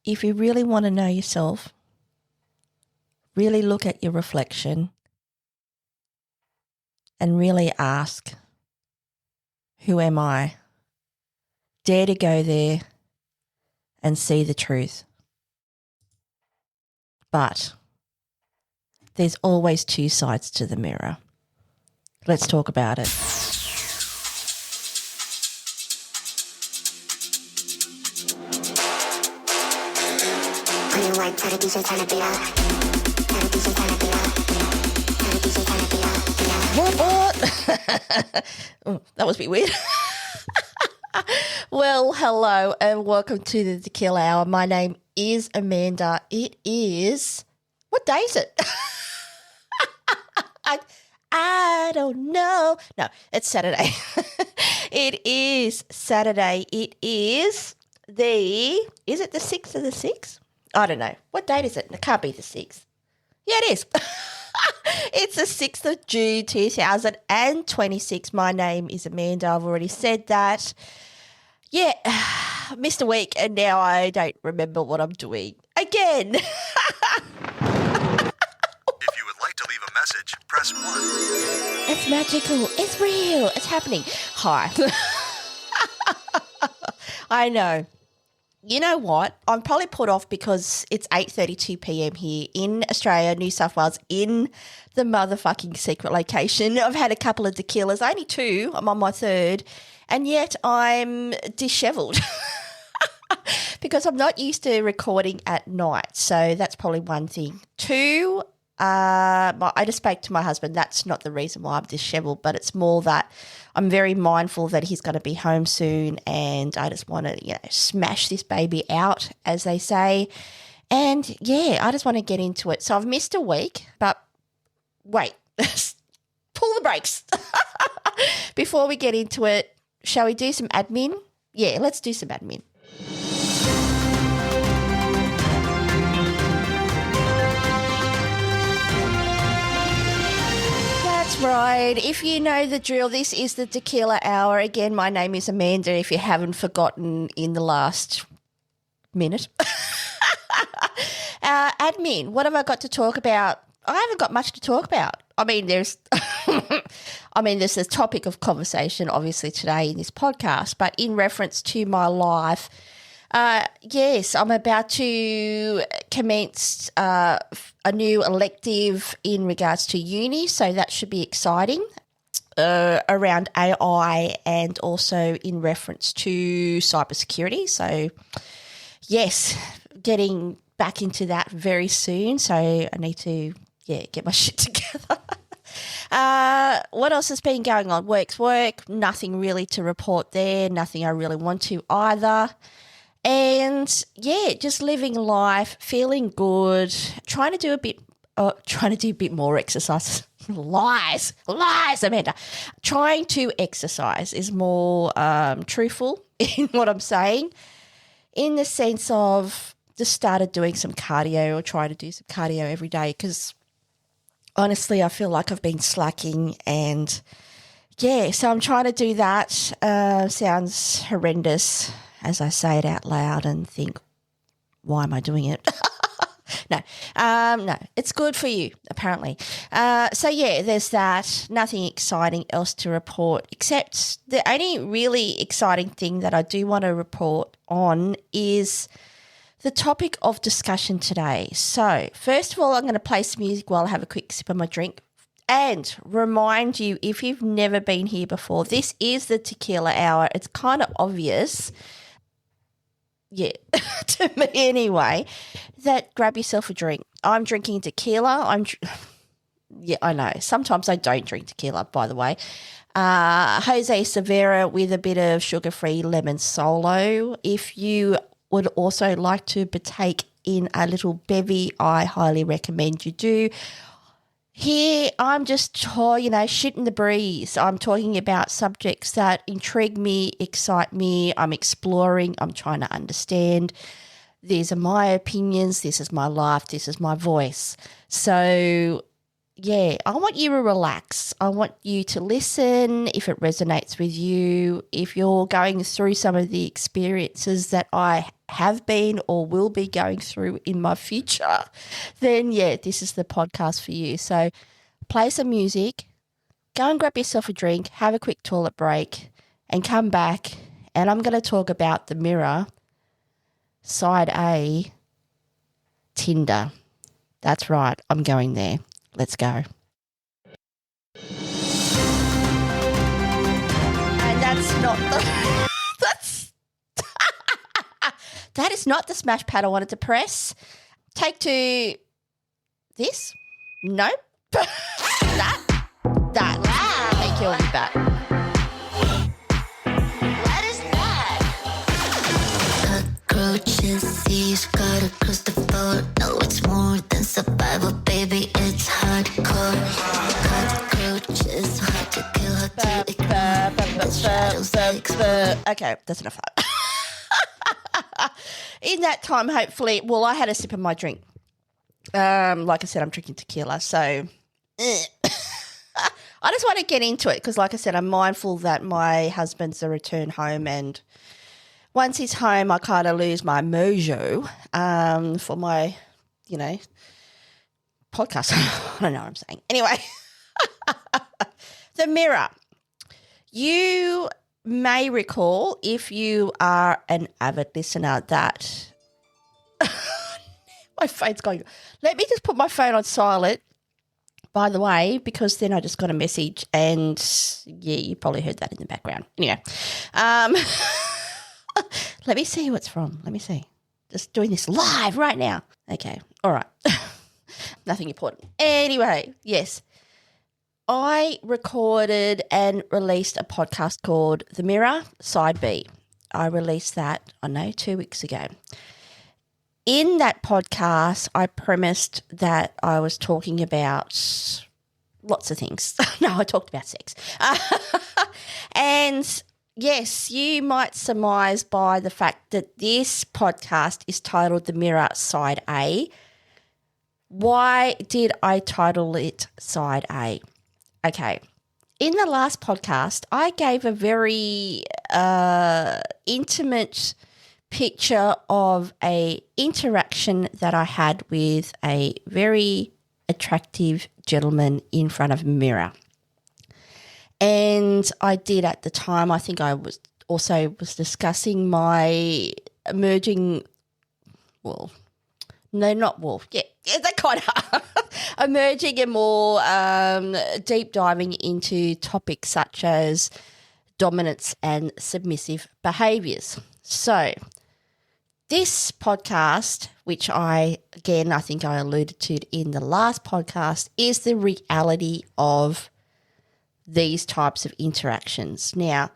if you really want to know yourself, really look at your reflection and really ask, who am I? Dare to go there and see the truth. But there's always two sides to the mirror. Let's talk about it. What? Oh, that was a bit weird. Well, hello and welcome to the Tequila Hour. My name is Amanda. It is... What day is it? I don't know. No, it's Saturday. It is Saturday. It is Is it the 6th of the 6th? I don't know. What date is it? It can't be the 6th. Yeah, it is. It's the 6th of June, 2026. My name is Amanda. I've already said that. Yeah, missed a week and now I don't remember what I'm doing again. If you would like to leave a message, press 1. It's magical. It's real. It's happening. Hi. I know. You know what? I'm probably put off because it's 8:32 p.m. here in Australia, New South Wales, in the motherfucking secret location. I've had a couple of tequilas, only 2. I'm on my 3rd, and yet I'm dishevelled because I'm not used to recording at night. So that's probably one thing. 2, I just spoke to my husband. That's not the reason why I'm dishevelled, but it's more that I'm very mindful that he's going to be home soon and I just want to, smash this baby out, as they say. And, yeah, I just want to get into it. So I've missed a week, but wait, pull the brakes. Before we get into it, shall we do some admin? Yeah, let's do some admin. That's right. If you know the drill, this is the Tequila Hour. Again, my name is Amanda, if you haven't forgotten in the last minute. Admin, what have I got to talk about? I haven't got much to talk about. I mean, there's there's a topic of conversation, obviously, today in this podcast, but in reference to my life, yes, I'm about to commence a new elective in regards to uni, so that should be exciting, around AI and also in reference to cybersecurity. So, yes, getting back into that very soon, so I need to, get my shit together. What else has been going on? Work's work, nothing really to report there, nothing I really want to either. And, just living life, feeling good, trying to do a bit more exercise. Lies, Amanda. Trying to exercise is more truthful in what I'm saying, in the sense of just started doing some cardio or try to do some cardio every day because honestly I feel like I've been slacking and, so I'm trying to do that. Sounds horrendous as I say it out loud and think, why am I doing it? No, it's good for you, apparently. There's that. Nothing exciting else to report, except the only really exciting thing that I do want to report on is the topic of discussion today. So, first of all, I'm going to play some music while I have a quick sip of my drink and remind you, if you've never been here before, this is the Tequila Hour. It's kind of obvious, to me anyway, that grab yourself a drink. I'm drinking tequila. I know. Sometimes I don't drink tequila, by the way. Jose Severa with a bit of sugar-free lemon solo. If you would also like to partake in a little bevy, I highly recommend you do. Here, I'm just, shooting the breeze. I'm talking about subjects that intrigue me, excite me. I'm exploring. I'm trying to understand. These are my opinions. This is my life. This is my voice. So I want you to relax. I want you to listen if it resonates with you. If you're going through some of the experiences that I have been or will be going through in my future, then, this is the podcast for you. So play some music, go and grab yourself a drink, have a quick toilet break, and come back. And I'm going to talk about the mirror, side A, Tinder. That's right. I'm going there. Let's go. And that's not the that is not the smash pad I wanted to press. Take two. This? Nope. That. Wow. Thank you. I'll be back. What is that? Cockroaches, see you got across the floor. No, it's more than survival, baby. It's hardcore. Cockroaches, hard to kill, hard to ignore. The shadows explode. Okay, that's enough of that. In that time, hopefully, I had a sip of my drink. Like I said, I'm drinking tequila, so I just want to get into it because, like I said, I'm mindful that my husband's a return home, and once he's home, I kind of lose my mojo for my, podcast. I don't know what I'm saying. Anyway, the mirror. You may recall, if you are an avid listener, that my phone's going. Let me just put my phone on silent, by the way, because then I just got a message and, you probably heard that in the background. Anyway, let me see who it's from. Let me see. Just doing this live right now. Okay. All right. Nothing important. Anyway, yes. I recorded and released a podcast called The Mirror, Side B. I released that, 2 weeks ago. In that podcast, I premised that I was talking about lots of things. No, I talked about sex. And yes, you might surmise by the fact that this podcast is titled The Mirror, Side A. Why did I title it Side A? Okay, in the last podcast, I gave a very intimate picture of a interaction that I had with a very attractive gentleman in front of a mirror. And I did at the time, I think I was discussing my emerging, that kind of emerging and more deep diving into topics such as dominance and submissive behaviours. So this podcast, which I think I alluded to in the last podcast, is the reality of these types of interactions. Now,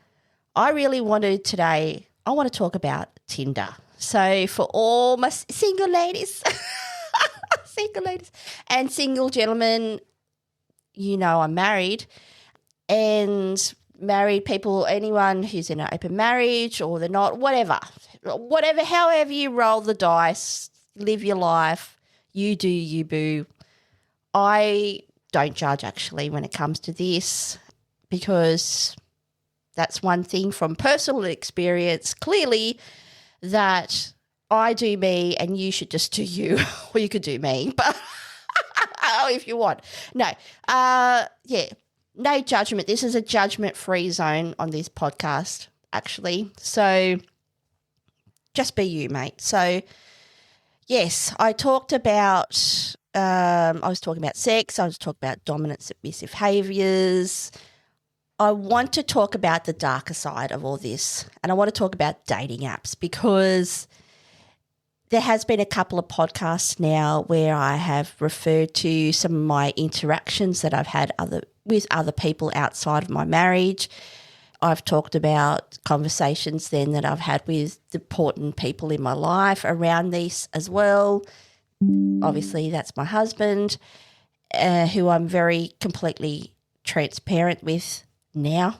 I want to talk about Tinder. So for all my single ladies, and single gentlemen, I'm married, and married people, anyone who's in an open marriage or they're not, whatever, however you roll the dice, live your life, you do you, boo. I don't judge actually when it comes to this, because that's one thing from personal experience, clearly, that I do me and you should just do you, or you could do me, but if you want. No, no judgment. This is a judgment-free zone on this podcast, actually. So just be you, mate. So, yes, I talked about, I was talking about sex. I was talking about dominant, submissive behaviours. I want to talk about the darker side of all this, and I want to talk about dating apps, because there has been a couple of podcasts now where I have referred to some of my interactions that I've had with other people outside of my marriage. I've talked about conversations then that I've had with important people in my life around this as well. Obviously, that's my husband, who I'm very completely transparent with now.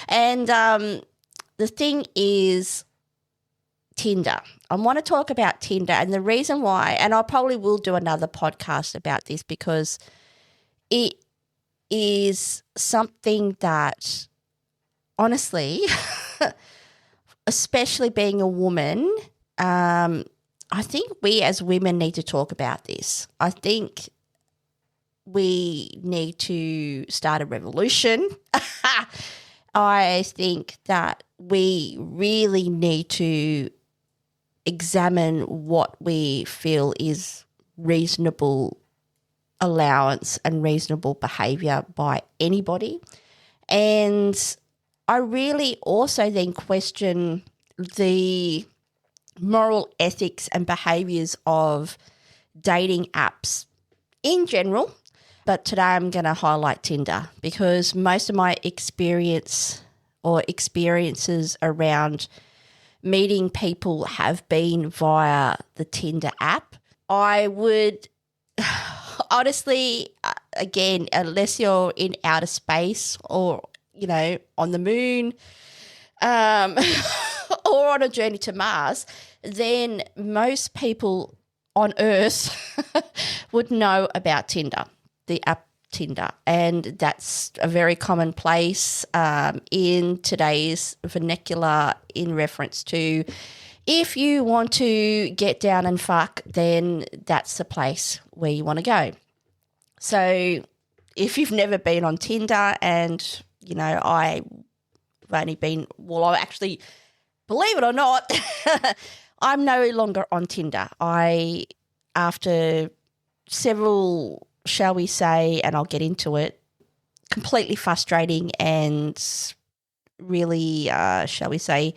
And the thing is, Tinder. I want to talk about Tinder, and the reason why, and I probably will do another podcast about this because it is something that, honestly, especially being a woman, I think we as women need to talk about this. I think we need to start a revolution. I think that we really need to examine what we feel is reasonable allowance and reasonable behaviour by anybody. And I really also then question the moral ethics and behaviours of dating apps in general. But today I'm going to highlight Tinder because most of my experiences around meeting people have been via the Tinder app. I would honestly, again, unless you're in outer space or, on the moon or on a journey to Mars, then most people on Earth would know about Tinder, the app Tinder, and that's a very common place in today's vernacular in reference to if you want to get down and fuck, then that's the place where you want to go. So if you've never been on Tinder and, I've only been, I actually, believe it or not, I'm no longer on Tinder. After several, shall we say, and I'll get into it, completely frustrating and really, shall we say,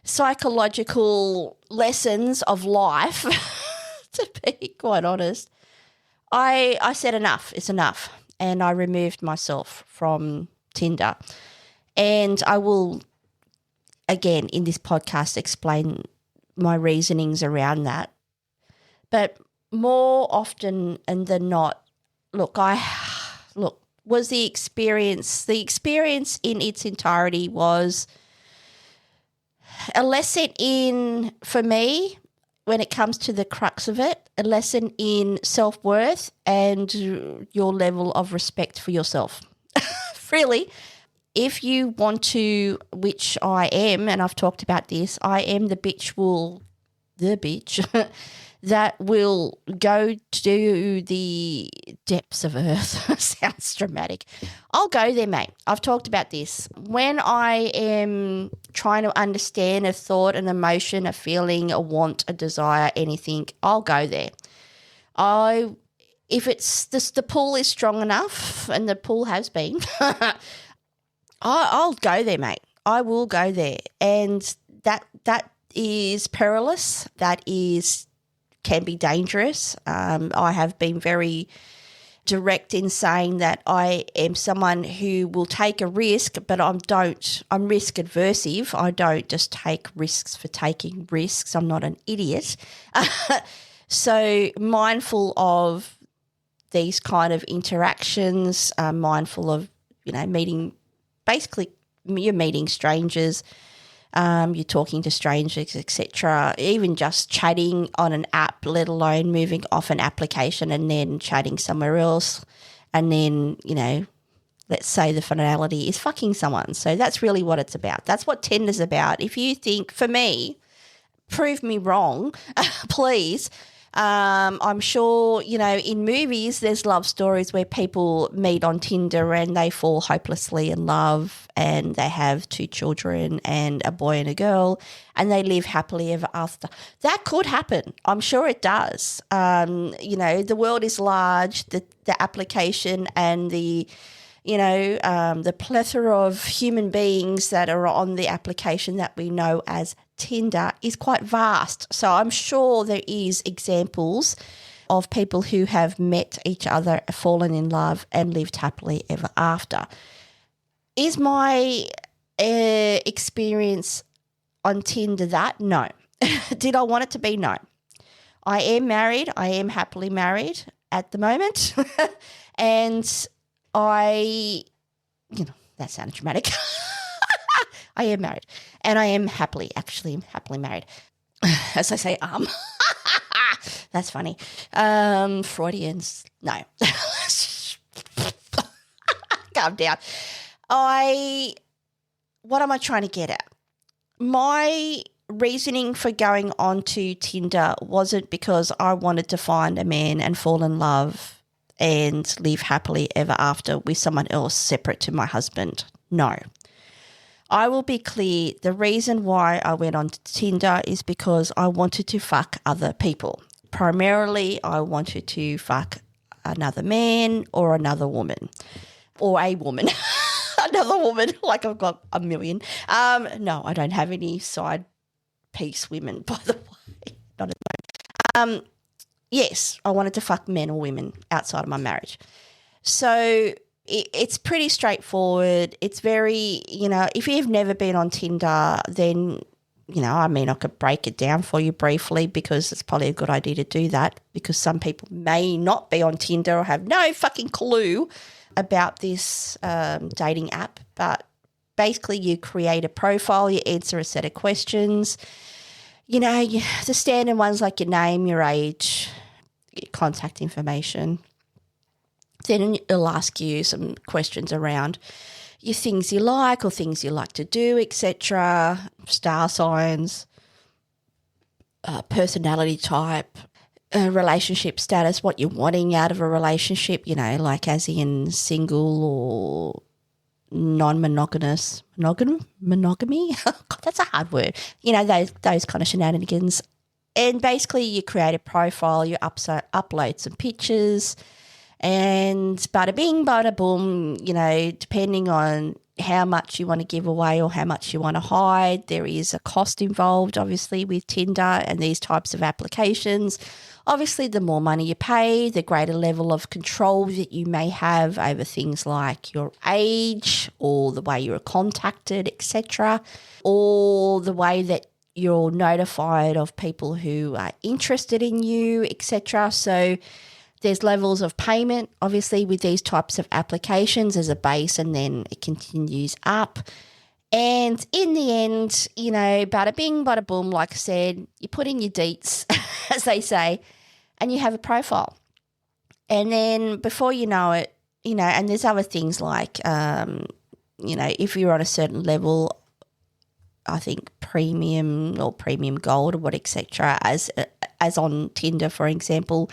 psychological lessons of life, to be quite honest, I said enough, it's enough, and I removed myself from Tinder. And I will, again, in this podcast explain my reasonings around that. But more often than not, was the experience in its entirety was a lesson in, for me, when it comes to the crux of it, a lesson in self-worth and your level of respect for yourself. Really, if you want to, which I am, and I've talked about this, I am the bitch that will go to the depths of earth. Sounds dramatic. I'll go there, mate. I've talked about this. When I am trying to understand a thought, an emotion, a feeling, a want, a desire, anything, I'll go there. If it's the pull is strong enough, and the pull has been, I'll go there, mate. I will go there. And that is perilous. That can be dangerous. I have been very direct in saying that I am someone who will take a risk, but I'm risk aversive. I don't just take risks for taking risks. I'm not an idiot. So mindful of these kind of interactions, mindful of, meeting, basically you're meeting strangers, you're talking to strangers, etc. Even just chatting on an app, let alone moving off an application and then chatting somewhere else. And then, let's say the finality is fucking someone. So that's really what it's about. That's what Tinder's about. If you think, for me, prove me wrong, please. I'm sure, in movies there's love stories where people meet on Tinder and they fall hopelessly in love and they have 2 children and a boy and a girl and they live happily ever after. That could happen. I'm sure it does. The world is large, the application and the plethora of human beings that are on the application that we know as Tinder is quite vast. So I'm sure there is examples of people who have met each other, fallen in love and lived happily ever after. Is my experience on Tinder that? No. Did I want it to be? No. I am married. I am happily married at the moment. And that sounded dramatic. I am married and I am happily married. As I say, That's funny. Freudians. No. Calm down. What am I trying to get at? My reasoning for going onto Tinder wasn't because I wanted to find a man and fall in love and live happily ever after with someone else separate to my husband. No. I will be clear, the reason why I went on Tinder is because I wanted to fuck other people. Primarily, I wanted to fuck another man or another woman or a woman. Another woman, like I've got a million. No, I don't have any side piece women, by the way. Not at the moment. Yes, I wanted to fuck men or women outside of my marriage. So it's pretty straightforward. It's very, if you've never been on Tinder, then, I could break it down for you briefly because it's probably a good idea to do that because some people may not be on Tinder or have no fucking clue about this dating app. But basically you create a profile, you answer a set of questions, the standard ones like your name, your age, your contact information. Then it'll ask you some questions around your things you like or things you like to do, etc., star signs, personality type, relationship status, what you're wanting out of a relationship, like as in single or non-monogamous, monogamy. God, that's a hard word. Those kind of shenanigans. And basically you create a profile, you upload some pictures, and bada bing, bada boom, depending on how much you want to give away or how much you want to hide, there is a cost involved, obviously, with Tinder and these types of applications. Obviously, the more money you pay, the greater level of control that you may have over things like your age or the way you're contacted, etc., or the way that you're notified of people who are interested in you, etc. So there's levels of payment, obviously, with these types of applications as a base, and then it continues up. And in the end, bada bing, bada boom, like I said, you put in your deets, as they say, and you have a profile. And then before you know it, and there's other things like, if you're on a certain level, I think premium or premium gold or what, etc., as on Tinder, for example,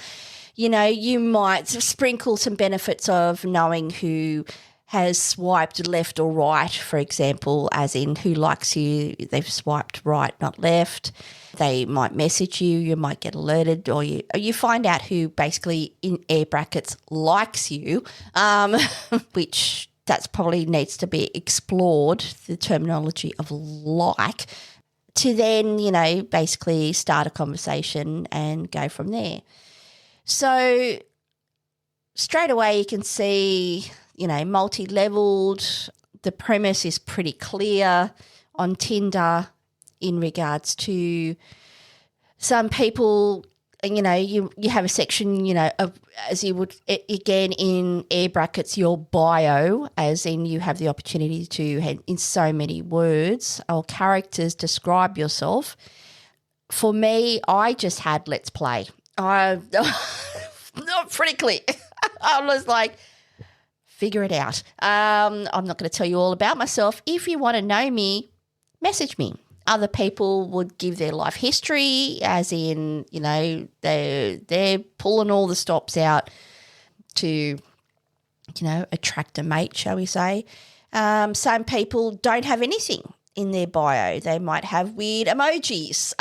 you might sprinkle some benefits of knowing who has swiped left or right, for example, as in who likes you, they've swiped right, not left. They might message you, you might get alerted, or you find out who basically, in air brackets, likes you, which that's probably needs to be explored, the terminology of like, to then, basically start a conversation and go from there. So straight away you can see, multi-leveled. The premise is pretty clear on Tinder in regards to some people, you have a section, of, as you would, again, in air brackets, your bio, as in you have the opportunity to, in so many words or characters, describe yourself. For me, I just had let's play. Not pretty clear. I was like, figure it out. I'm not going to tell you all about myself. If you want to know me, message me. Other people would give their life history, as in, they're pulling all the stops out to, attract a mate, shall we say. Some people don't have anything in their bio. They might have weird emojis.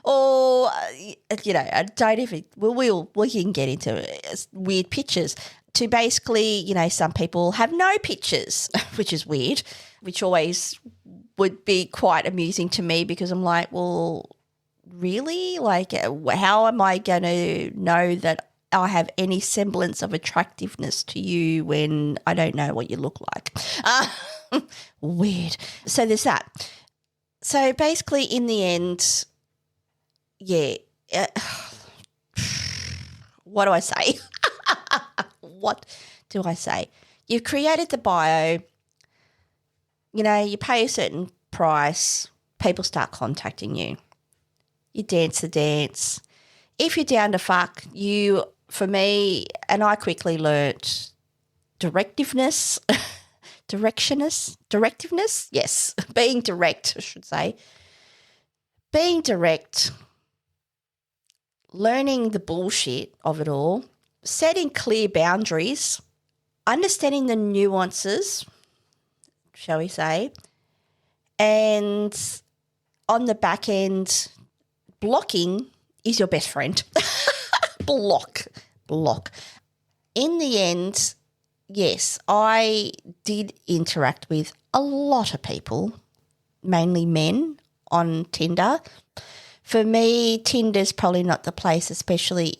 Or, I don't even, we can get into weird pictures. To basically, some people have no pictures, which is weird, which always would be quite amusing to me because I'm like, well, really? Like, how am I going to know that I have any semblance of attractiveness to you when I don't know what you look like? Weird. So there's that. So basically, in the end, yeah, what do I say? What do I say? You've created the bio, you pay a certain price people start contacting you. You dance the dance. If you're down to fuck, for me, and I quickly learnt directiveness, yes, being direct, I should say. Being direct, learning the bullshit of it all, setting clear boundaries, understanding the nuances, shall we say, and on the back end, blocking is your best friend. Block. In the end, yes, I did interact with a lot of people, mainly men, on Tinder. For me, Tinder's probably not the place, especially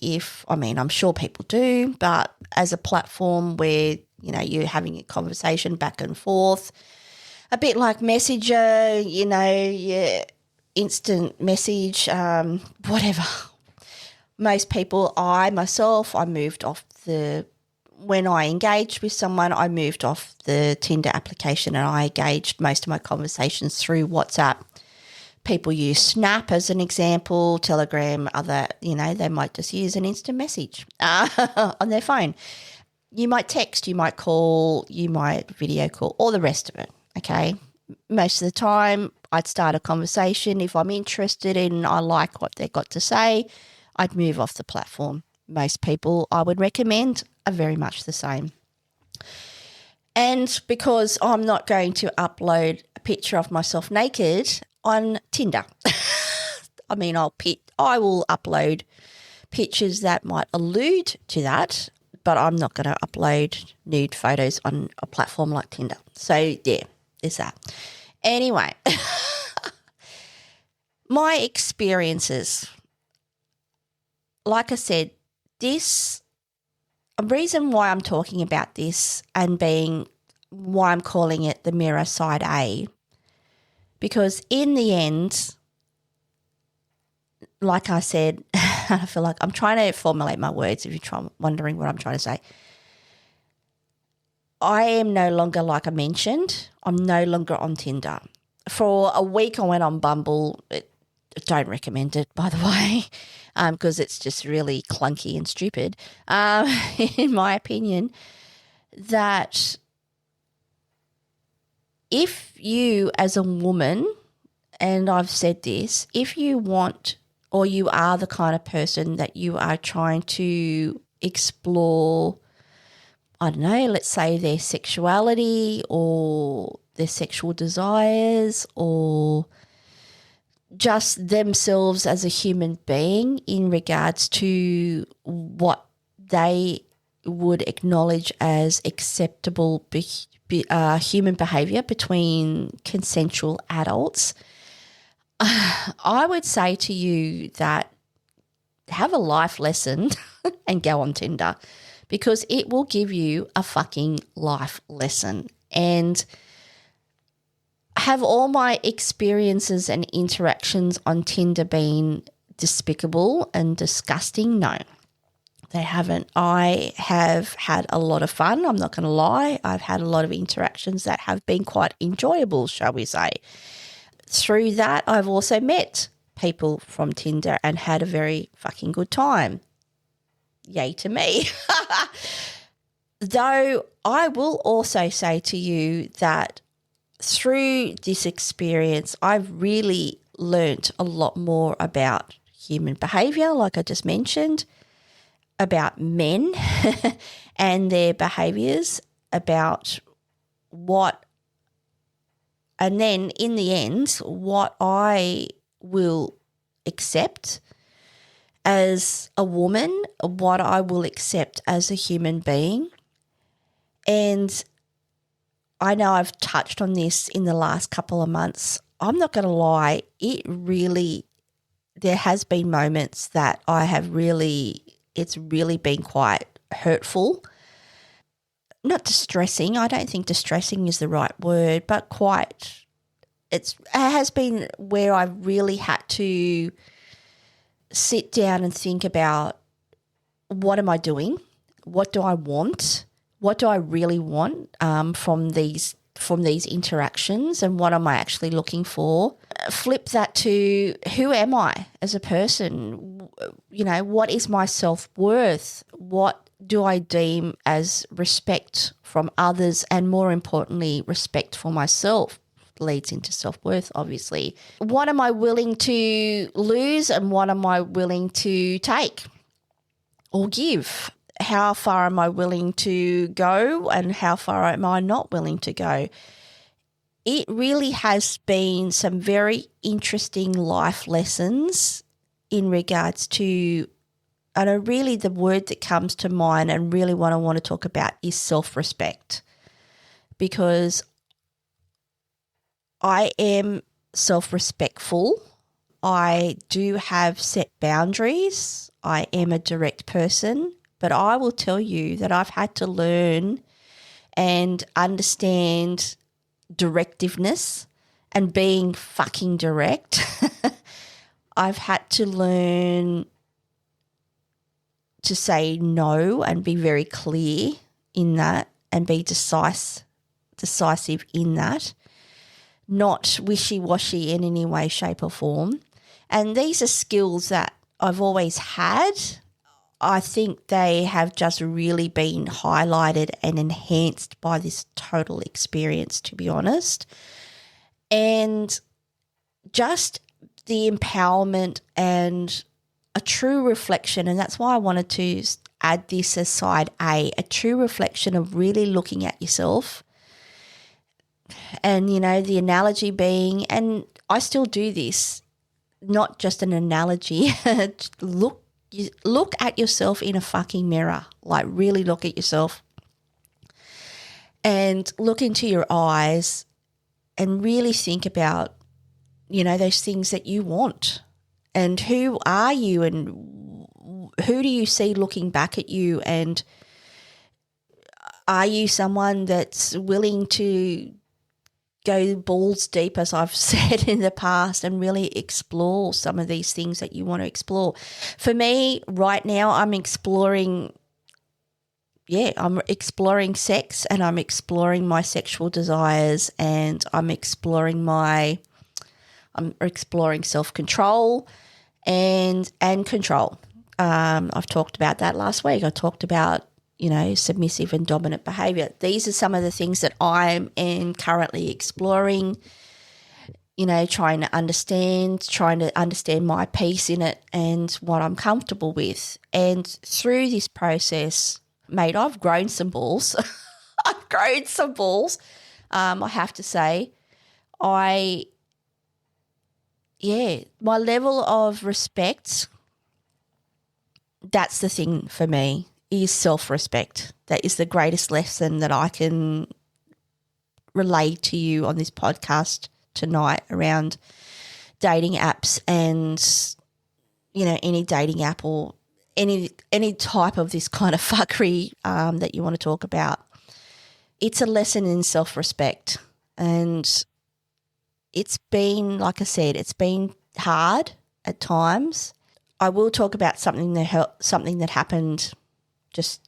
I'm sure people do, but as a platform where, you're having a conversation back and forth, a bit like Messenger, your instant message, whatever. Most people, I moved off when I engaged with someone, I moved off the Tinder application and I engaged most of my conversations through WhatsApp. People use Snap as an example, Telegram, they might just use an instant message on their phone. You might text, you might call, you might video call, all the rest of it, okay? Most of the time, I'd start a conversation. If I'm interested in, I like what they've got to say, I'd move off the platform. Most people I would recommend are very much the same. And because I'm not going to upload a picture of myself naked on Tinder, I will upload pictures that might allude to that, but I'm not going to upload nude photos on a platform like Tinder. So, yeah, there's that. Anyway, my experiences, like I said, a reason why I'm talking about this and why I'm calling it the mirror side A, because in the end, like I said, I feel like I'm trying to formulate my words if you're wondering what I'm trying to say. I am no longer, like I mentioned, I'm no longer on Tinder. For a week I went on Bumble. Don't recommend it, by the way, because it's just really clunky and stupid, in my opinion, that if you as a woman, and I've said this, if you want or you are the kind of person that you are trying to explore, I don't know, let's say their sexuality or their sexual desires or just themselves as a human being in regards to what they would acknowledge as acceptable human behaviour between consensual adults, I would say to you that have a life lesson and go on Tinder, because it will give you a fucking life lesson. And have all my experiences and interactions on Tinder been despicable and disgusting? No, they haven't. I have had a lot of fun. I'm not going to lie. I've had a lot of interactions that have been quite enjoyable, shall we say. Through that, I've also met people from Tinder and had a very fucking good time. Yay to me. Though I will also say to you that through this experience, I've really learnt a lot more about human behaviour, like I just mentioned, about men and their behaviours, about and then in the end, what I will accept as a woman, what I will accept as a human being. And I know I've touched on this in the last couple of months. I'm not going to lie, there has been moments that it's really been quite hurtful. Not distressing. I don't think distressing is the right word, but it has been where I've really had to sit down and think about, what am I doing? What do I want? What do I really want from these interactions, and what am I actually looking for? flip that to who am I as a person? What is my self-worth? What do I deem as respect from others, and more importantly, respect for myself? Leads into self-worth, obviously. What am I willing to lose, and what am I willing to take or give? How far am I willing to go, and how far am I not willing to go? It really has been some very interesting life lessons in regards to, and really the word that comes to mind and really what I want to talk about is self-respect, because I am self-respectful. I do have set boundaries. I am a direct person, but I will tell you that I've had to learn and understand directiveness and being fucking direct. I've had to learn to say no and be very clear in that, and be decisive in that, not wishy-washy in any way, shape or form. And these are skills that I've always had. I think they have just really been highlighted and enhanced by this total experience, to be honest. And just the empowerment and a true reflection, and that's why I wanted to add this as side A, a true reflection of really looking at yourself. And, the analogy being, and I still do this, not just an analogy, look at yourself in a fucking mirror, like really look at yourself and look into your eyes and really think about, those things that you want, and who are you, and who do you see looking back at you, and are you someone that's willing to go balls deep, as I've said in the past, and really explore some of these things that you want to explore. For me, right now, I'm exploring sex, and I'm exploring my sexual desires, and I'm exploring self-control and control. I've talked about that last week. I talked about submissive and dominant behaviour. These are some of the things that I am currently exploring, trying to understand my piece in it and what I'm comfortable with. And through this process, mate, I've grown some balls. I have to say. My level of respect, that's the thing for me, is self-respect. That is the greatest lesson that I can relay to you on this podcast tonight around dating apps and, any dating app or any type of this kind of fuckery that you want to talk about. It's a lesson in self-respect, and it's been, like I said, it's been hard at times. I will talk about something that happened just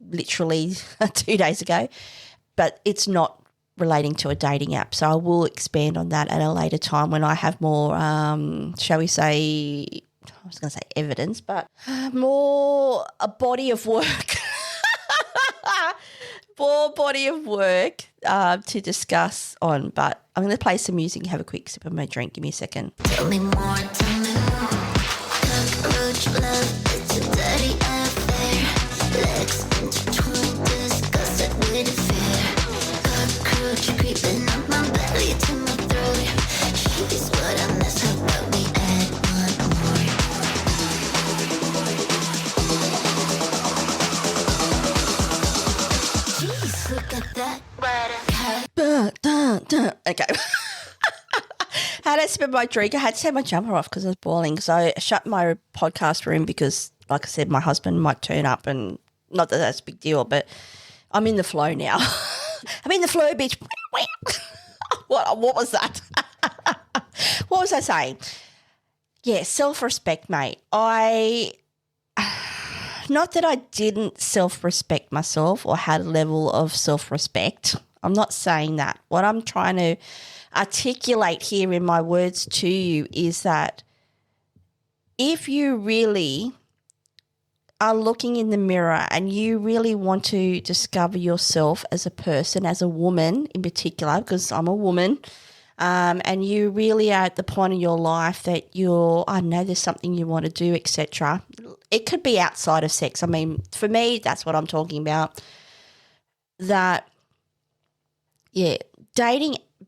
literally 2 days ago, but it's not relating to a dating app. So I will expand on that at a later time when I have more, shall we say, I was going to say evidence, but more a body of work. More body of work to discuss on. But I'm going to play some music and have a quick sip of my drink. Give me a second. Tell me more. Cockroach love, it's a dirty affair. Legs intertwined, disgusted with fear. Cockroach creeping up my belly to my throat. She's what I miss her, but we add one more. Jeez, look at that. Okay. Had to spend my drink. I had to take my jumper off because I was boiling. So I shut my podcast room because, like I said, my husband might turn up, and not that that's a big deal, but I'm in the flow now. I'm in the flow, bitch. What was that? What was I saying? Yeah, self-respect, mate. Not that I didn't self-respect myself or had a level of self-respect. I'm not saying that. What I'm trying to articulate here in my words to you is that if you really are looking in the mirror and you really want to discover yourself as a person, as a woman in particular, because I'm a woman, and you really are at the point in your life that I know there's something you want to do, etc. It could be outside of sex. I mean, for me, that's what I'm talking about. That, yeah,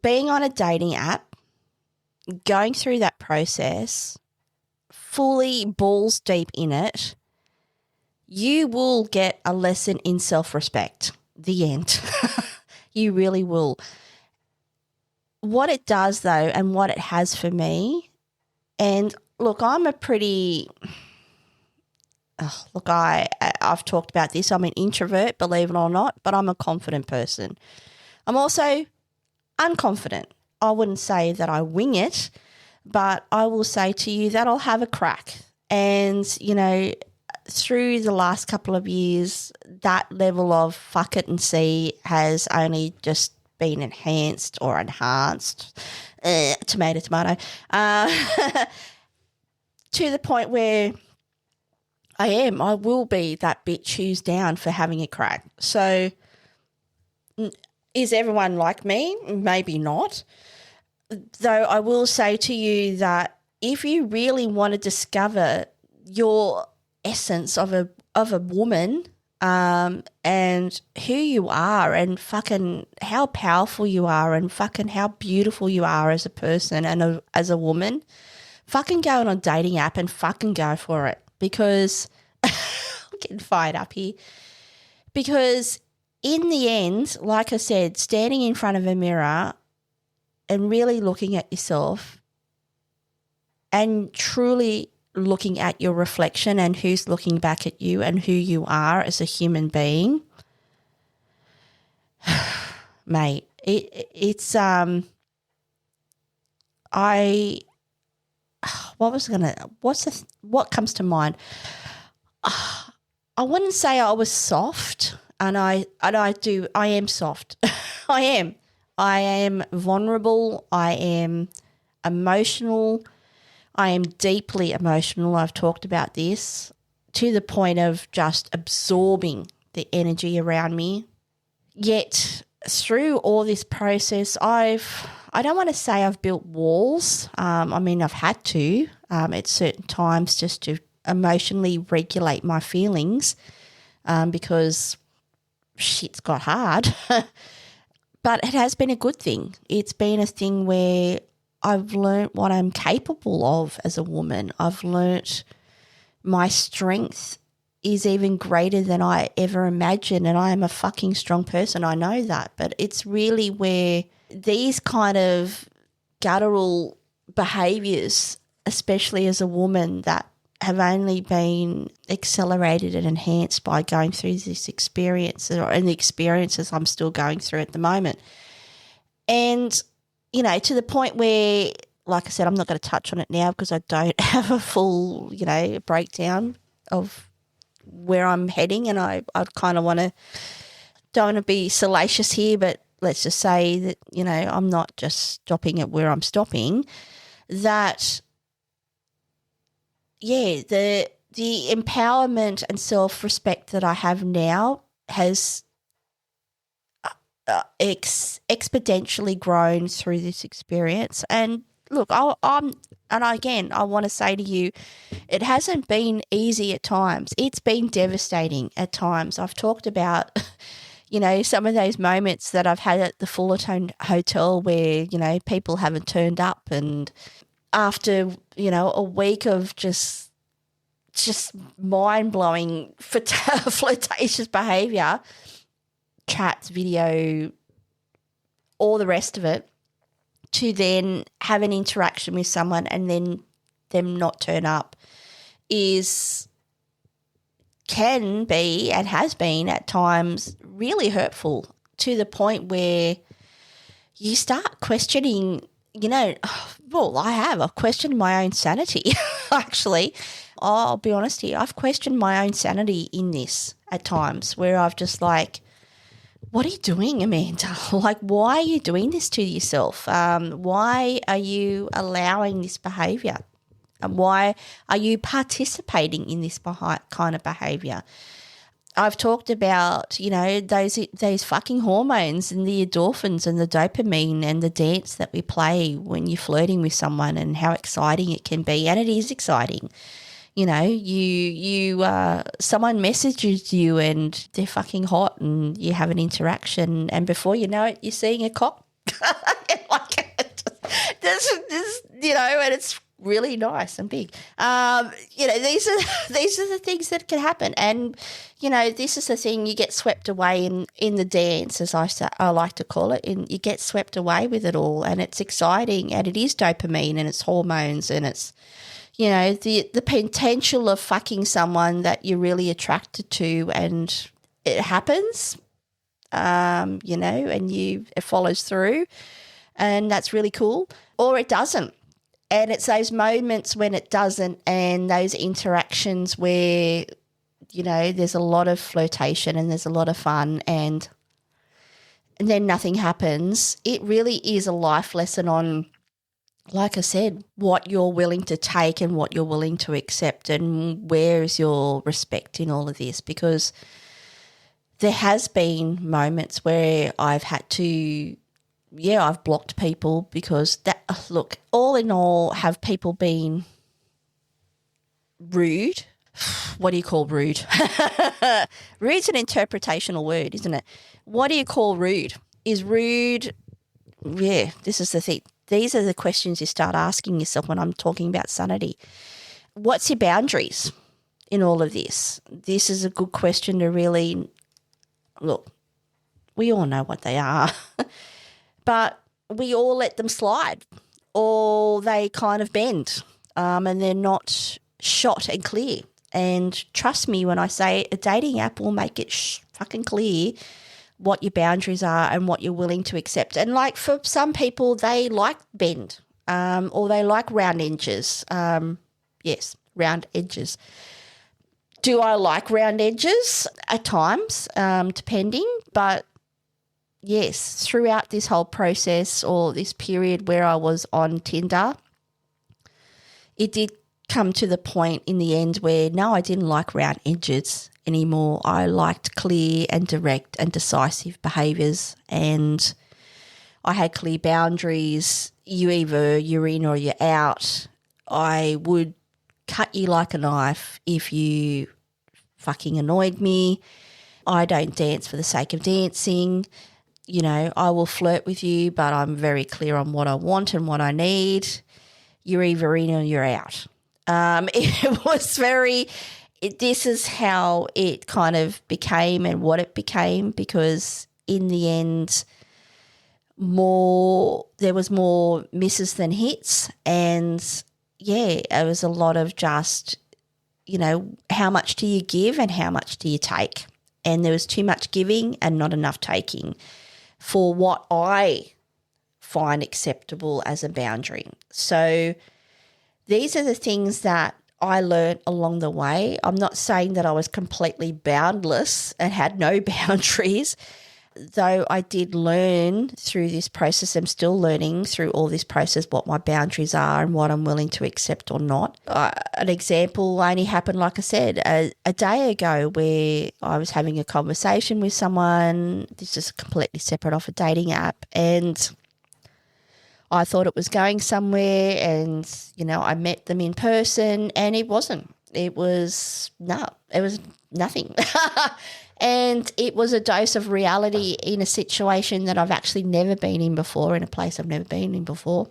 being on a dating app, going through that process, fully balls deep in it, you will get a lesson in self-respect. The end. You really will. What it does, though, and what it has for me, and look, I'm a pretty I've talked about this. I'm an introvert, believe it or not, but I'm a confident person. I'm also unconfident. I wouldn't say that I wing it, but I will say to you that I'll have a crack. And, you know, through the last couple of years, that level of fuck it and see has only just been enhanced, tomato, to the point where I will be that bitch who's down for having a crack. So is everyone like me? Maybe not. Though I will say to you that if you really want to discover your essence of a woman, and who you are and fucking how powerful you are and fucking how beautiful you are as a person and as a woman, fucking go on a dating app and fucking go for it, because I'm getting fired up here. Because in the end, like I said, standing in front of a mirror and really looking at yourself and truly looking at your reflection and who's looking back at you and who you are as a human being, mate, what comes to mind? I wouldn't say I was soft, and I am soft. I am vulnerable. I am emotional. I am deeply emotional. I've talked about this to the point of just absorbing the energy around me. Yet through all this process, I don't want to say I've built walls. I mean, I've had to at certain times just to emotionally regulate my feelings because shit's got hard. But it has been a good thing. It's been a thing where I've learnt what I'm capable of as a woman. I've learnt my strength is even greater than I ever imagined, and I am a fucking strong person. I know that. But it's really where these kind of guttural behaviours, especially as a woman, that have only been accelerated and enhanced by going through this experience and the experiences I'm still going through at the moment. And you know, to the point where, like I said, I'm not going to touch on it now because I don't have a full, you know, breakdown of where I'm heading, and I kind of don't want to be salacious here, but let's just say that, you know, I'm not just stopping at where I'm stopping, that, yeah, the empowerment and self-respect that I have now has exponentially grown through this experience. And look, I want to say to you, it hasn't been easy at times. It's been devastating at times. I've talked about, you know, some of those moments that I've had at the Fullerton Hotel where, you know, people haven't turned up, and after, you know, a week of just mind-blowing flirtatious behaviour, chats, video, all the rest of it, to then have an interaction with someone and then them not turn up can be and has been at times really hurtful, to the point where you start questioning, you know, well, I've questioned my own sanity, actually. I'll be honest here, I've questioned my own sanity in this at times, where I've just like, what are you doing, Amanda? Like, why are you doing this to yourself? Why are you allowing this behaviour? And why are you participating in this kind of behaviour? I've talked about, those fucking hormones and the endorphins and the dopamine and the dance that we play when you're flirting with someone and how exciting it can be. And it is exciting. Someone messages you and they're fucking hot and you have an interaction and before you know it, you're seeing a cock. And it's really nice and big. These are the things that can happen. And, this is the thing, you get swept away in the dance, as I like to call it, and you get swept away with it all and it's exciting and it is dopamine and it's hormones and it's, the potential of fucking someone that you're really attracted to and it happens, and it follows through and that's really cool, or it doesn't. And it's those moments when it doesn't and those interactions where, there's a lot of flirtation and there's a lot of fun and then nothing happens. It really is a life lesson on, like I said, what you're willing to take and what you're willing to accept and where is your respect in all of this, because there has been moments where I've had to I've blocked people because all in all, have people been rude? What do you call rude? Rude's an interpretational word, isn't it? What do you call rude? Is rude, this is the thing. These are the questions you start asking yourself when I'm talking about sanity. What's your boundaries in all of this? This is a good question to really look. We all know what they are. But we all let them slide or they kind of bend and they're not shot and clear. And trust me when I say a dating app will make it fucking clear what your boundaries are and what you're willing to accept. And like for some people, they like bend or they like round edges. Yes, round edges. Do I like round edges? At times, depending, but yes, throughout this whole process or this period where I was on Tinder, it did come to the point in the end where, no, I didn't like round edges anymore. I liked clear and direct and decisive behaviours and I had clear boundaries. You're in or you're out. I would cut you like a knife if you fucking annoyed me. I don't dance for the sake of dancing. I will flirt with you, but I'm very clear on what I want and what I need. You're either in or you're out. It was this is how it kind of became and what it became, because in the end, there was more misses than hits. And it was a lot of just, how much do you give and how much do you take? And there was too much giving and not enough taking for what I find acceptable as a boundary. So these are the things that I learned along the way. I'm not saying that I was completely boundless and had no boundaries, though I did learn through this process. I'm still learning through all this process what my boundaries are and what I'm willing to accept or not. An example only happened, like I said, a day ago where I was having a conversation with someone. This is completely separate off a dating app, and I thought it was going somewhere and, I met them in person and it wasn't. It was nothing. And it was a dose of reality in a situation that I've actually never been in before, in a place I've never been in before.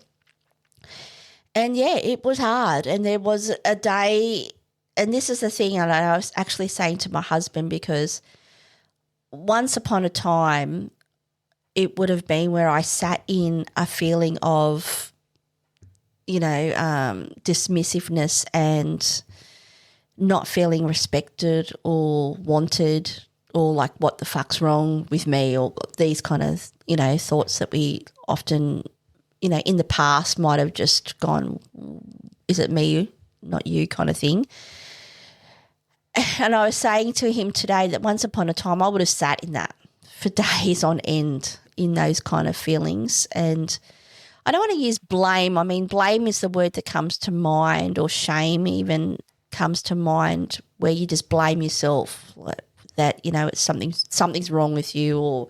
And, it was hard. And there was a day, and this is the thing and I was actually saying to my husband, because once upon a time it would have been where I sat in a feeling of, dismissiveness and not feeling respected or wanted, or like, what the fuck's wrong with me, or these kind of, thoughts that we often, in the past might have just gone, is it me, not you kind of thing. And I was saying to him today that once upon a time I would have sat in that for days on end in those kind of feelings. And I don't want to use blame. I mean, blame is the word that comes to mind, or shame even comes to mind, where you just blame yourself that, you know, it's something's wrong with you, or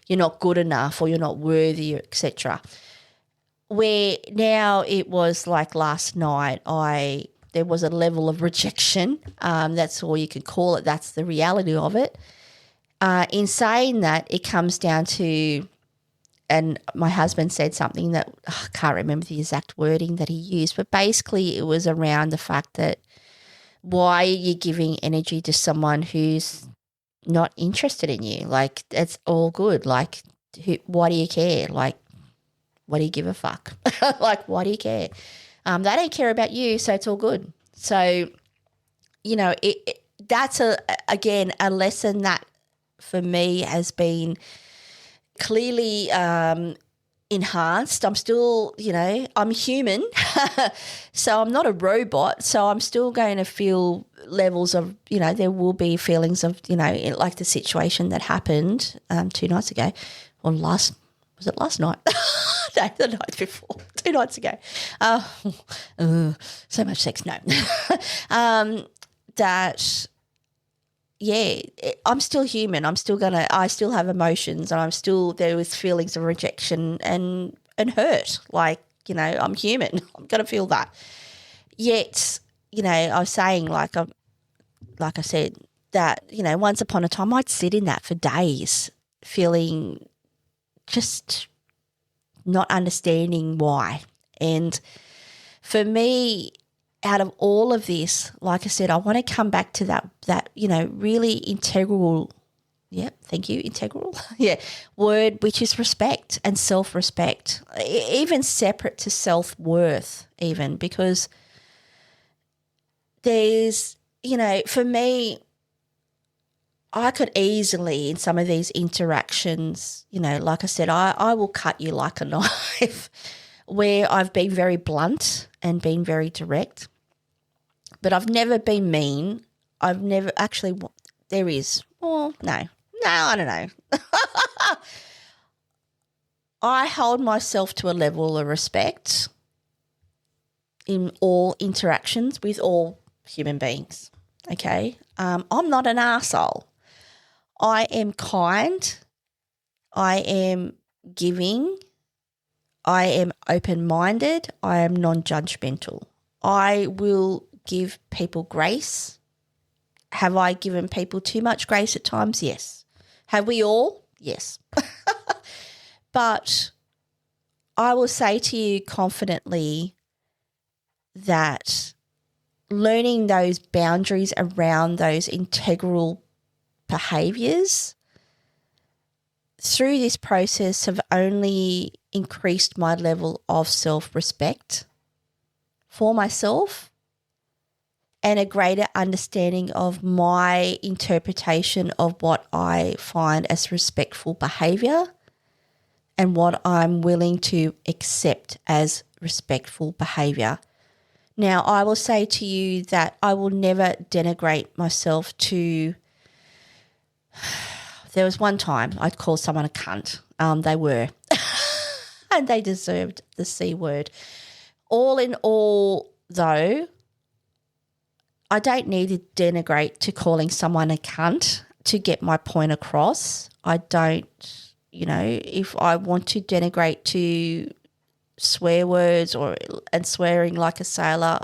you're not good enough, or you're not worthy, etc. Where now it was like last night, there was a level of rejection. That's all you could call it. That's the reality of it. In saying that, it comes down to, and my husband said something that I can't remember the exact wording that he used, but basically it was around the fact that why are you giving energy to someone who's not interested in you? Like, it's all good. Like, why do you care? Like, what do you give a fuck? Like, why do you care? They don't care about you, so it's all good. So, you know, that's again a lesson that for me has been clearly enhanced. I'm still, you know, I'm human, so I'm not a robot. So I'm still going to feel levels of, you know, there will be feelings of, you know, like the situation that happened 2 nights ago, or was it last night? No, the night before, 2 nights ago. So much sex, no. That, yeah, I'm still human. I still have emotions, and there was feelings of rejection and hurt. Like, you know, I'm human. I'm going to feel that. Yet, you know, I was saying, like I said, that, you know, once upon a time I'd sit in that for days, feeling just not understanding why. And for me, out of all of this, like I said, I want to come back to that, you know, really integral, integral, word, which is respect and self-respect, even separate to self-worth even, because there's, you know, for me, I could easily in some of these interactions, you know, like I said, I will cut you like a knife, where I've been very blunt and been very direct, but I've never been mean. I've never actually, there is, well, no, I don't know. I hold myself to a level of respect in all interactions with all human beings, okay? I'm not an arsehole. I am kind. I am giving. I am open-minded. I am non-judgmental. I will give people grace. Have I given people too much grace at times? Yes. Have we all? Yes. But I will say to you confidently that learning those boundaries around those integral behaviours through this process have only increased my level of self-respect for myself and a greater understanding of my interpretation of what I find as respectful behaviour and what I'm willing to accept as respectful behaviour. Now, I will say to you that I will never denigrate myself to – there was one time I'd call someone a cunt. They were. And they deserved the C word. All in all, though, I don't need to denigrate to calling someone a cunt to get my point across. I don't, you know, if I want to denigrate to swear words and swearing like a sailor,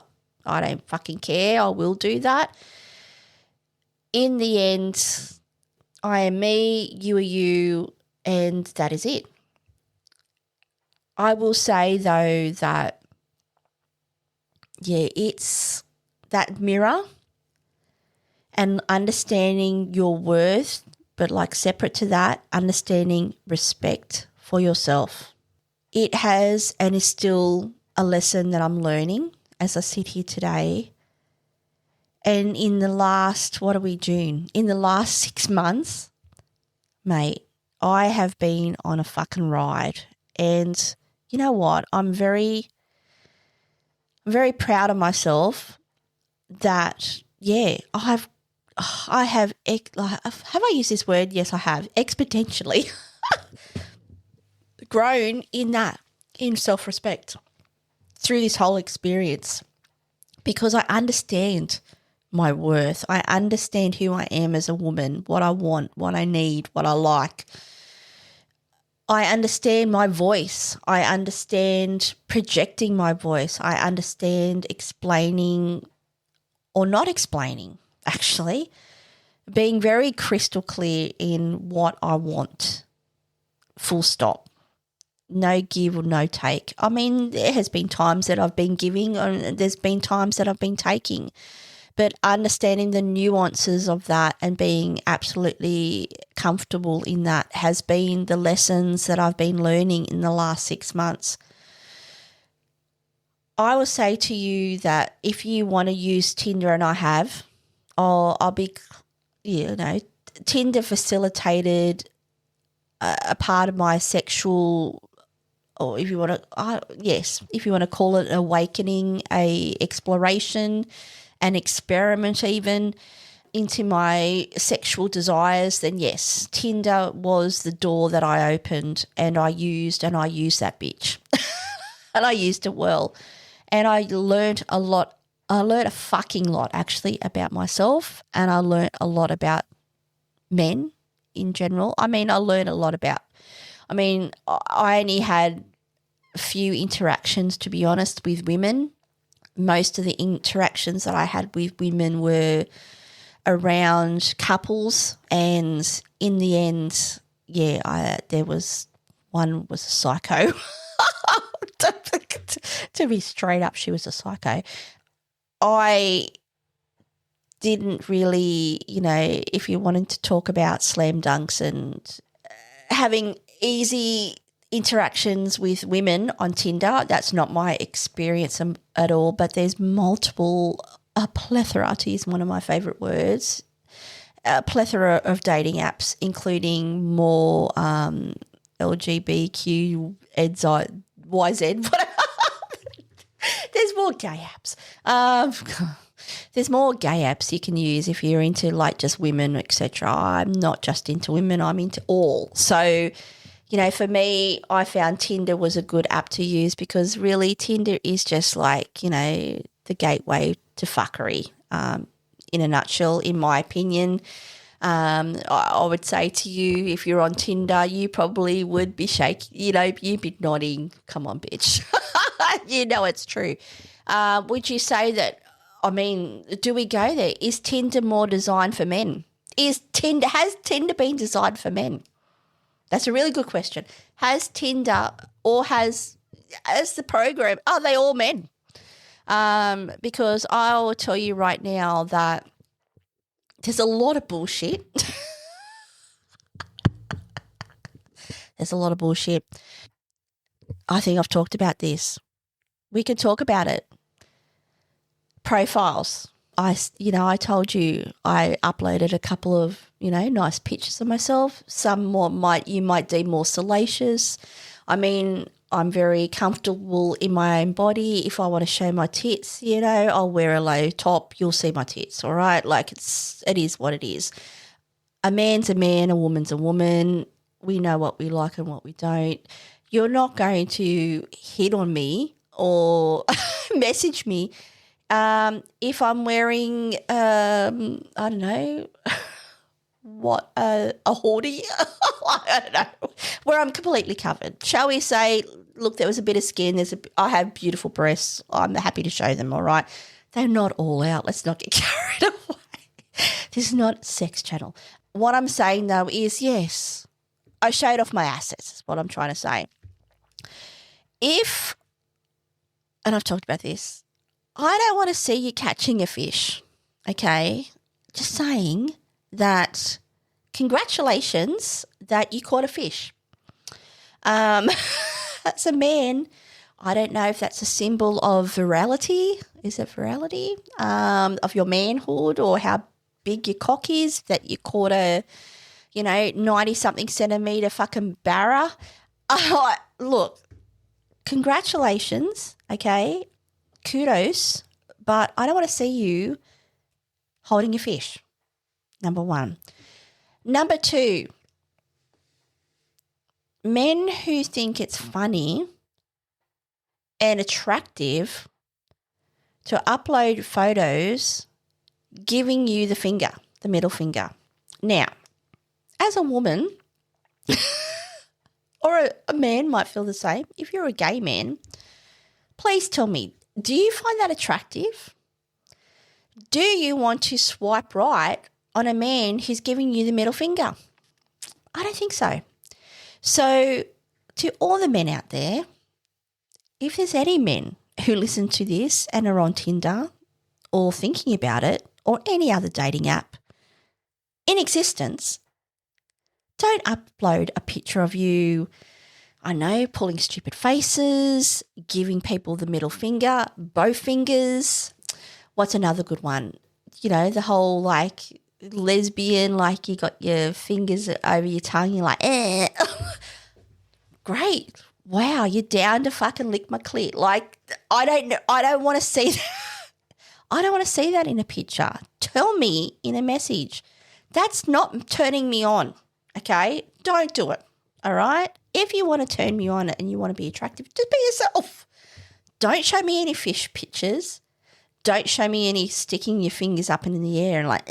I don't fucking care. I will do that. In the end, I am me, you are you, and that is it. I will say, though, that, yeah, it's that mirror and understanding your worth, but like separate to that, understanding respect for yourself. It has and is still a lesson that I'm learning as I sit here today. And in the last, June? In the last 6 months, mate, I have been on a fucking ride. And you know what? I'm very proud of myself that, yeah, I've I have I used this word? Yes, I have, exponentially grown in self-respect through this whole experience, because I understand my worth. I understand who I am as a woman, what I want, what I need, what I like. I understand my voice. I understand projecting my voice. I understand explaining or not explaining, actually, being very crystal clear in what I want, full stop. No give or no take. I mean, there has been times that I've been giving and there's been times that I've been taking, but understanding the nuances of that and being absolutely comfortable in that has been the lessons that I've been learning in the last 6 months. I will say to you that if you want to use Tinder, and I have, I'll be, Tinder facilitated a part of my sexual, or if you want to, if you want to call it awakening, a exploration, an experiment even into my sexual desires, then yes, Tinder was the door that I opened and I used that bitch. And I used it well. And I learned a lot. I learned a fucking lot, actually, about myself, and I learned a lot about men in general. I learned a lot about, I only had a few interactions, to be honest, with women. Most of the interactions that I had with women were around couples, and in the end, there was one was a psycho. To be straight up, she was a psycho. I didn't really, if you wanted to talk about slam dunks and having easy interactions with women on Tinder, that's not my experience at all, but there's a plethora, to use one of my favourite words, a plethora of dating apps, including more LGBTQ, YZ, whatever. There's more gay apps. There's more gay apps you can use if you're into like just women, etc. I'm not just into women, I'm into all. So, for me, I found Tinder was a good app to use because really Tinder is just like, the gateway to fuckery in a nutshell, in my opinion. I would say to you, if you're on Tinder, you probably would be shaking, you'd be nodding, come on, bitch. It's true. Would you say that, do we go there? Is Tinder more designed for men? Has Tinder been designed for men? That's a really good question. Has Tinder as the program, are they all men? Because I'll tell you right now that there's a lot of bullshit. There's a lot of bullshit. I think I've talked about this. We can talk about it. Profiles. I told you I uploaded a couple of, nice pictures of myself. Some you might deem more salacious. I'm very comfortable in my own body. If I want to show my tits, I'll wear a low top. You'll see my tits, all right? Like it is what it is. A man's a man, a woman's a woman. We know what we like and what we don't. You're not going to hit on me or message me if I'm wearing, I don't know, what, a hoodie? I don't know, where I'm completely covered. Shall we say, look, there was a bit of skin. I have beautiful breasts. I'm happy to show them, all right? They're not all out. Let's not get carried away. This is not a sex channel. What I'm saying, though, is yes, I showed off my assets is what I'm trying to say. And I've talked about this, I don't want to see you catching a fish, okay? Just saying that congratulations that you caught a fish. That's a man. I don't know if that's a symbol of virality. Is it virality? Of your manhood or how big your cock is that you caught a, 90-something centimetre fucking barra. Look, congratulations, okay? Kudos, but I don't want to see you holding a fish. Number one. Number two, men who think it's funny and attractive to upload photos giving you the finger, the middle finger. Now, as a woman, or a man might feel the same, if you're a gay man, please tell me, do you find that attractive? Do you want to swipe right on a man who's giving you the middle finger? I don't think so. So to all the men out there, if there's any men who listen to this and are on Tinder or thinking about it or any other dating app in existence, don't upload a picture of you, I know, pulling stupid faces, giving people the middle finger, both fingers. What's another good one? You know, the whole like lesbian, like you got your fingers over your tongue, you're like, eh. Great. Wow, you're down to fucking lick my clit. Like, I don't want to see that. I don't want to see that in a picture. Tell me in a message. That's not turning me on, okay? Don't do it, all right? If you want to turn me on and you want to be attractive, just be yourself. Don't show me any fish pictures. Don't show me any sticking your fingers up in the air and like,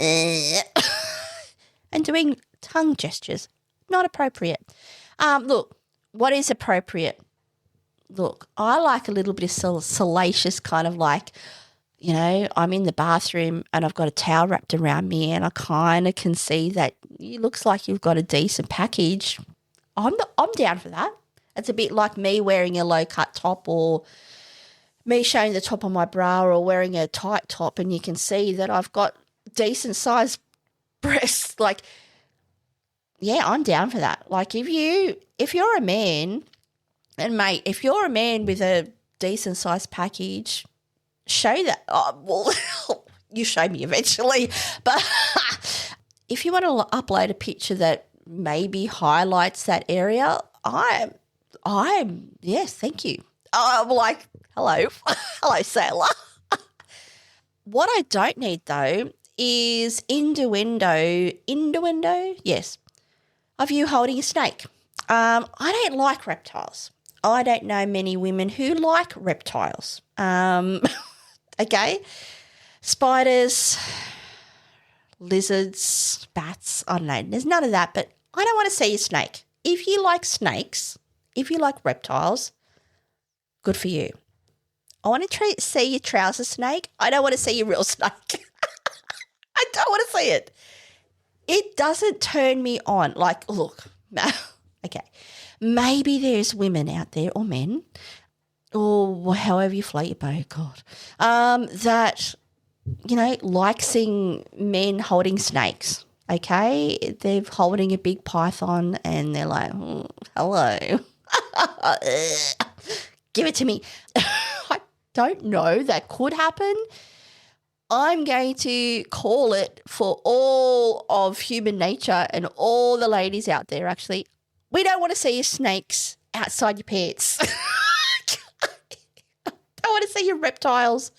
and doing tongue gestures. Not appropriate. Look, what is appropriate? Look, I like a little bit of salacious kind of like, you know, I'm in the bathroom and I've got a towel wrapped around me and I kind of can see that it looks like you've got a decent package. I'm down for that. It's a bit like me wearing a low-cut top or me showing the top of my bra or wearing a tight top and you can see that I've got decent-sized breasts. Like, yeah, I'm down for that. Like if you're a man, and mate, if you're a man with a decent-sized package, show that. Oh, well, you show me eventually. But if you want to upload a picture that maybe highlights that area, yes, thank you. I'm like, hello, sailor. What I don't need though is innuendo, yes, of you holding a snake. I don't like reptiles. I don't know many women who like reptiles. Okay, spiders, lizards, bats, I don't know. There's none of that, but I don't want to see a snake. If you like snakes, if you like reptiles, good for you. I want to see your trouser snake. I don't want to see your real snake. I don't want to see it. It doesn't turn me on. Like, look, okay, maybe there's women out there or men or however you float your boat, God, that, you know, like seeing men holding snakes, okay? They're holding a big python and they're like, hello, give it to me. I don't know. That could happen. I'm going to call it for all of human nature and all the ladies out there, actually, we don't want to see your snakes outside your pants. I want to see your reptiles.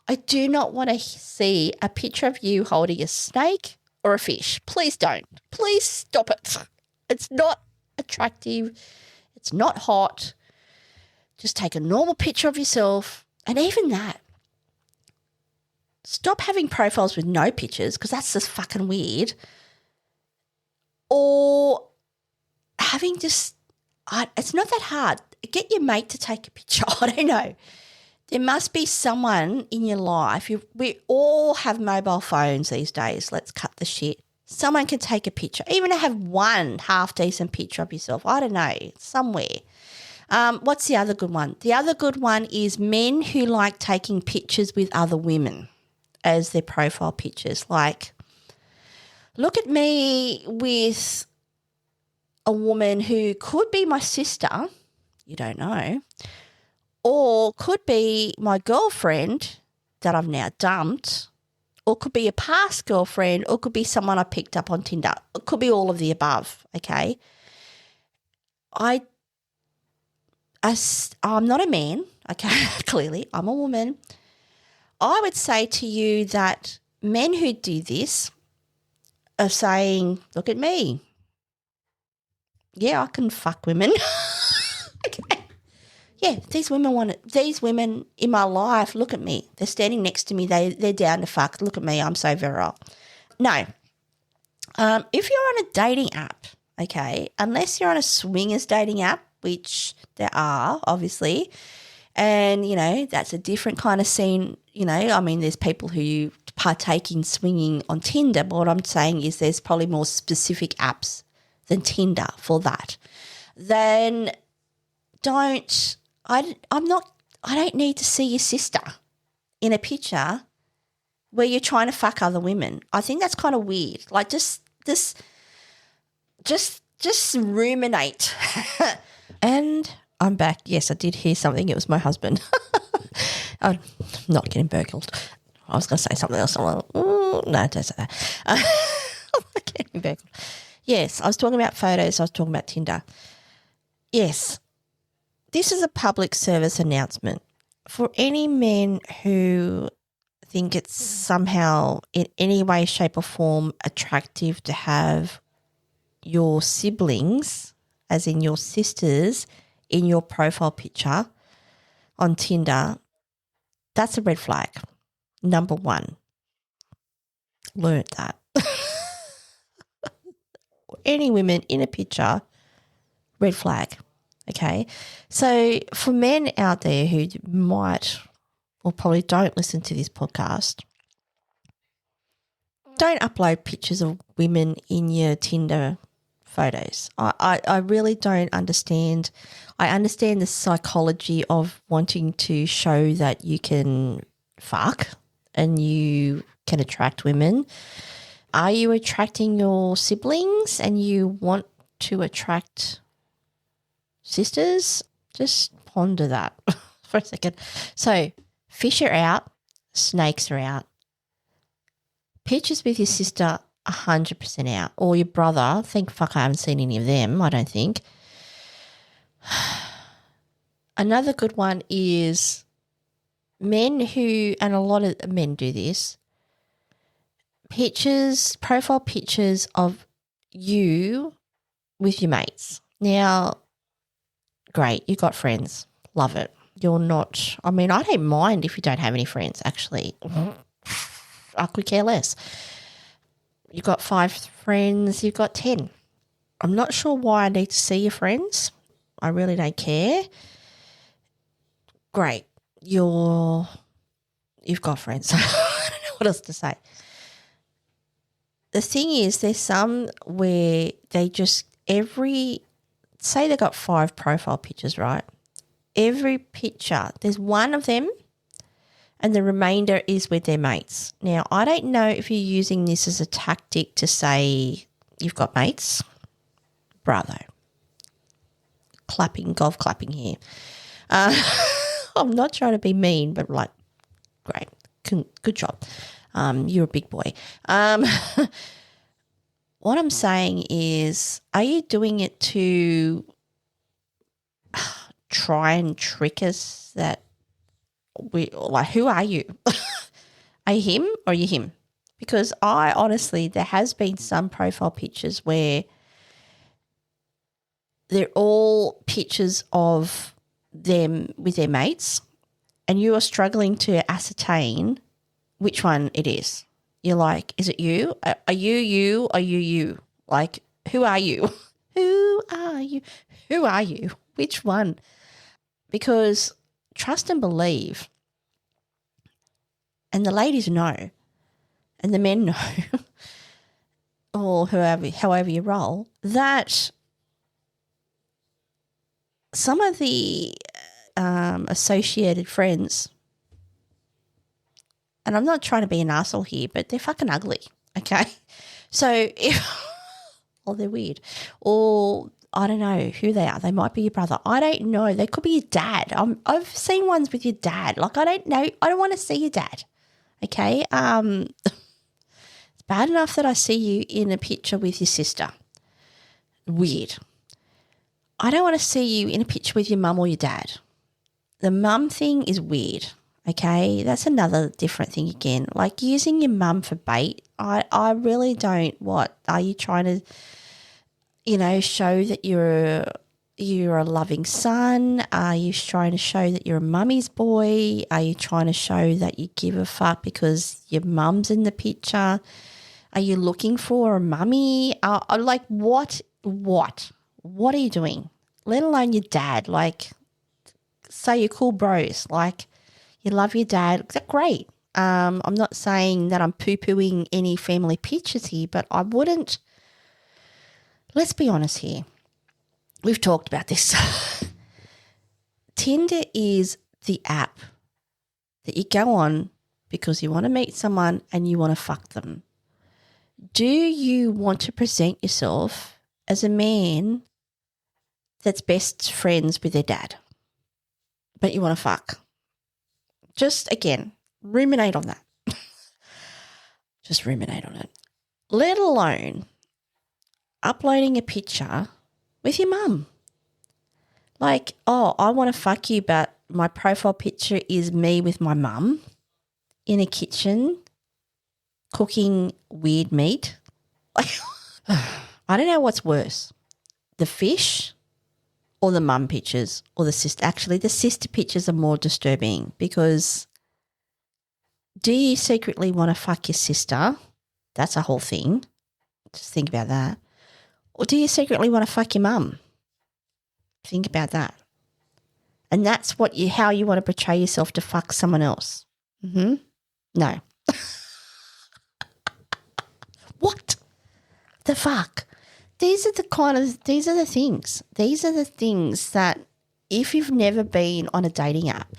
I do not want to see a picture of you holding a snake or a fish. Please don't. Please stop it. It's not attractive. It's not hot. Just take a normal picture of yourself. And even that, stop having profiles with no pictures because that's just fucking weird. Or having just, it's not that hard. Get your mate to take a picture. I don't know. There must be someone in your life. We all have mobile phones these days. Let's cut the shit. Someone can take a picture, even to have one half-decent picture of yourself. I don't know, somewhere. What's the other good one? The other good one is men who like taking pictures with other women as their profile pictures. Like, look at me with a woman who could be my sister, you don't know, or could be my girlfriend that I've now dumped, or could be a past girlfriend, or could be someone I picked up on Tinder. It could be all of the above, okay? I'm not a man, okay, clearly. I'm a woman. I would say to you that men who do this of saying, look at me. Yeah, I can fuck women. Okay. Yeah, these women in my life, look at me. They're standing next to me. They're down to fuck. Look at me. I'm so virile. No. If you're on a dating app, okay, unless you're on a swingers dating app, which there are, obviously, and, you know, that's a different kind of scene, you know. I mean, there's people who partake in swinging on Tinder, but what I'm saying is there's probably more specific apps than Tinder for that. Then I don't need to see your sister in a picture where you're trying to fuck other women. I think that's kind of weird. Like, just ruminate. And I'm back. Yes, I did hear something. It was my husband. I'm not getting burgled. I was going to say something else. I'm like, no, don't say that. I'm not getting burgled. Yes, I was talking about photos. I was talking about Tinder. Yes, this is a public service announcement for any men who think it's somehow in any way, shape or form attractive to have your siblings, as in your sisters, in your profile picture on Tinder. That's a red flag. Number one. Learned that. Any women in a picture, red flag. Okay. So for men out there who might or probably don't listen to this podcast, don't upload pictures of women in your Tinder photos. I really don't understand. I understand the psychology of wanting to show that you can fuck and you can attract women. Are you attracting your siblings and you want to attract sisters? Just ponder that for a second. So fish are out, snakes are out. Pictures with your sister, 100% out. Or your brother. Thank fuck I haven't seen any of them, I don't think. Another good one is men who, and a lot of men do this, profile pictures of you with your mates. Now, great, you got friends. Love it. You're not, I mean, I don't mind if you don't have any friends, actually. I could care less. You've got 5 friends, you've got 10. I'm not sure why I need to see your friends. I really don't care. Great. You've got friends. I don't know what else to say. The thing is, there's some where they just say they got 5 profile pictures, right? Every picture, there's one of them and the remainder is with their mates. Now, I don't know if you're using this as a tactic to say you've got mates. Bravo. Golf clapping here. I'm not trying to be mean, but like, great. Good job. You're a big boy. What I'm saying is, are you doing it to try and trick us that who are you? Are you him or are you him? Because there has been some profile pictures where they're all pictures of them with their mates and you are struggling to ascertain which one it is. You're like, is it you? Are you you? Are you you? Like, who are you? Who are you? Who are you? Which one? Because trust and believe, and the ladies know, and the men know, or however you roll, that some of the associated friends, and I'm not trying to be an arsehole here, but they're fucking ugly, okay? So they're weird, or I don't know who they are. They might be your brother. I don't know. They could be your dad. I've seen ones with your dad. Like, I don't know. I don't want to see your dad, okay? It's bad enough that I see you in a picture with your sister. Weird. I don't want to see you in a picture with your mum or your dad. The mum thing is weird, okay? That's another different thing again. Like using your mum for bait I really don't. What are you trying to, show that you're a loving son? Are you trying to show that you're a mummy's boy? Are you trying to show that you give a fuck because your mum's in the picture? Are you looking for a mummy? Like what are you doing? Let alone your dad. Like, say you're cool bros. Like, you love your dad. That's great. I'm not saying that I'm poo-pooing any family pictures here, but I wouldn't. Let's be honest here. We've talked about this. Tinder is the app that you go on because you want to meet someone and you want to fuck them. Do you want to present yourself as a man that's best friends with their dad, but you want to fuck? Just, again, ruminate on that. Just ruminate on it. Let alone uploading a picture with your mum. Like, oh, I want to fuck you, but my profile picture is me with my mum in a kitchen cooking weird meat. I don't know what's worse, the fish or the mum pictures or the sister. Actually, the sister pictures are more disturbing because do you secretly want to fuck your sister? That's a whole thing. Just think about that. Or do you secretly want to fuck your mum? Think about that. And that's how you want to portray yourself to fuck someone else. No. What the fuck? These are the things. These are the things that if you've never been on a dating app,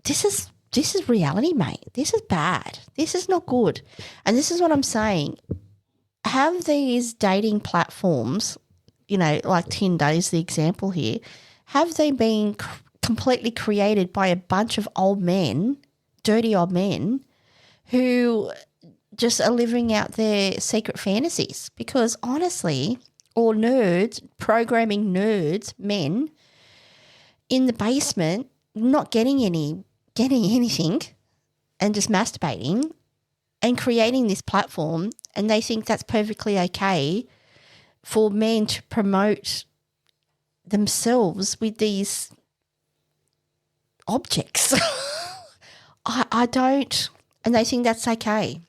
this is reality, mate. This is bad. This is not good. And this is what I'm saying. Have these dating platforms, like Tinder is the example here, have they been completely created by a bunch of old men, dirty old men, who just are living out their secret fantasies? Because honestly, or nerds, programming nerds, men, in the basement, not getting anything and just masturbating and creating this platform, and they think that's perfectly okay for men to promote themselves with these objects. I don't, and they think that's okay.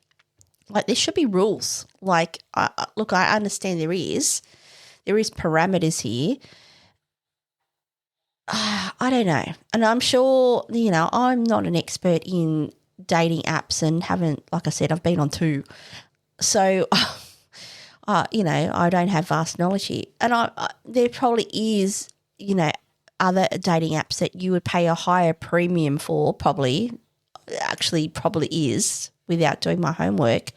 Like, there should be rules. Like, look, I understand there is parameters here. I don't know. And I'm sure, I'm not an expert in dating apps and haven't, like I said, I've been on 2. So, I don't have vast knowledge here. And there probably is, other dating apps that you would pay a higher premium for, probably is, without doing my homework,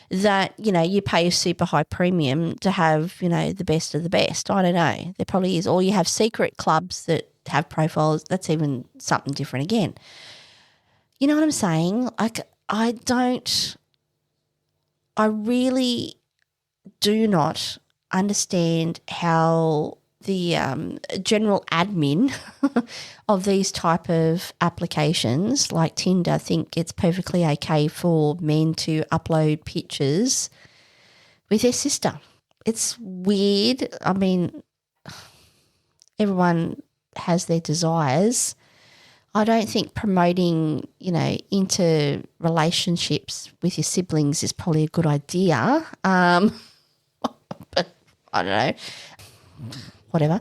that, you pay a super high premium to have, the best of the best. I don't know. There probably is. Or you have secret clubs that have profiles. That's even something different again. You know what I'm saying? Like, I really do not understand how the general admin of these type of applications like Tinder think it's perfectly okay for men to upload pictures with their sister. It's weird. I mean, everyone has their desires. I don't think promoting, into relationships with your siblings is probably a good idea. But I don't know. Whatever.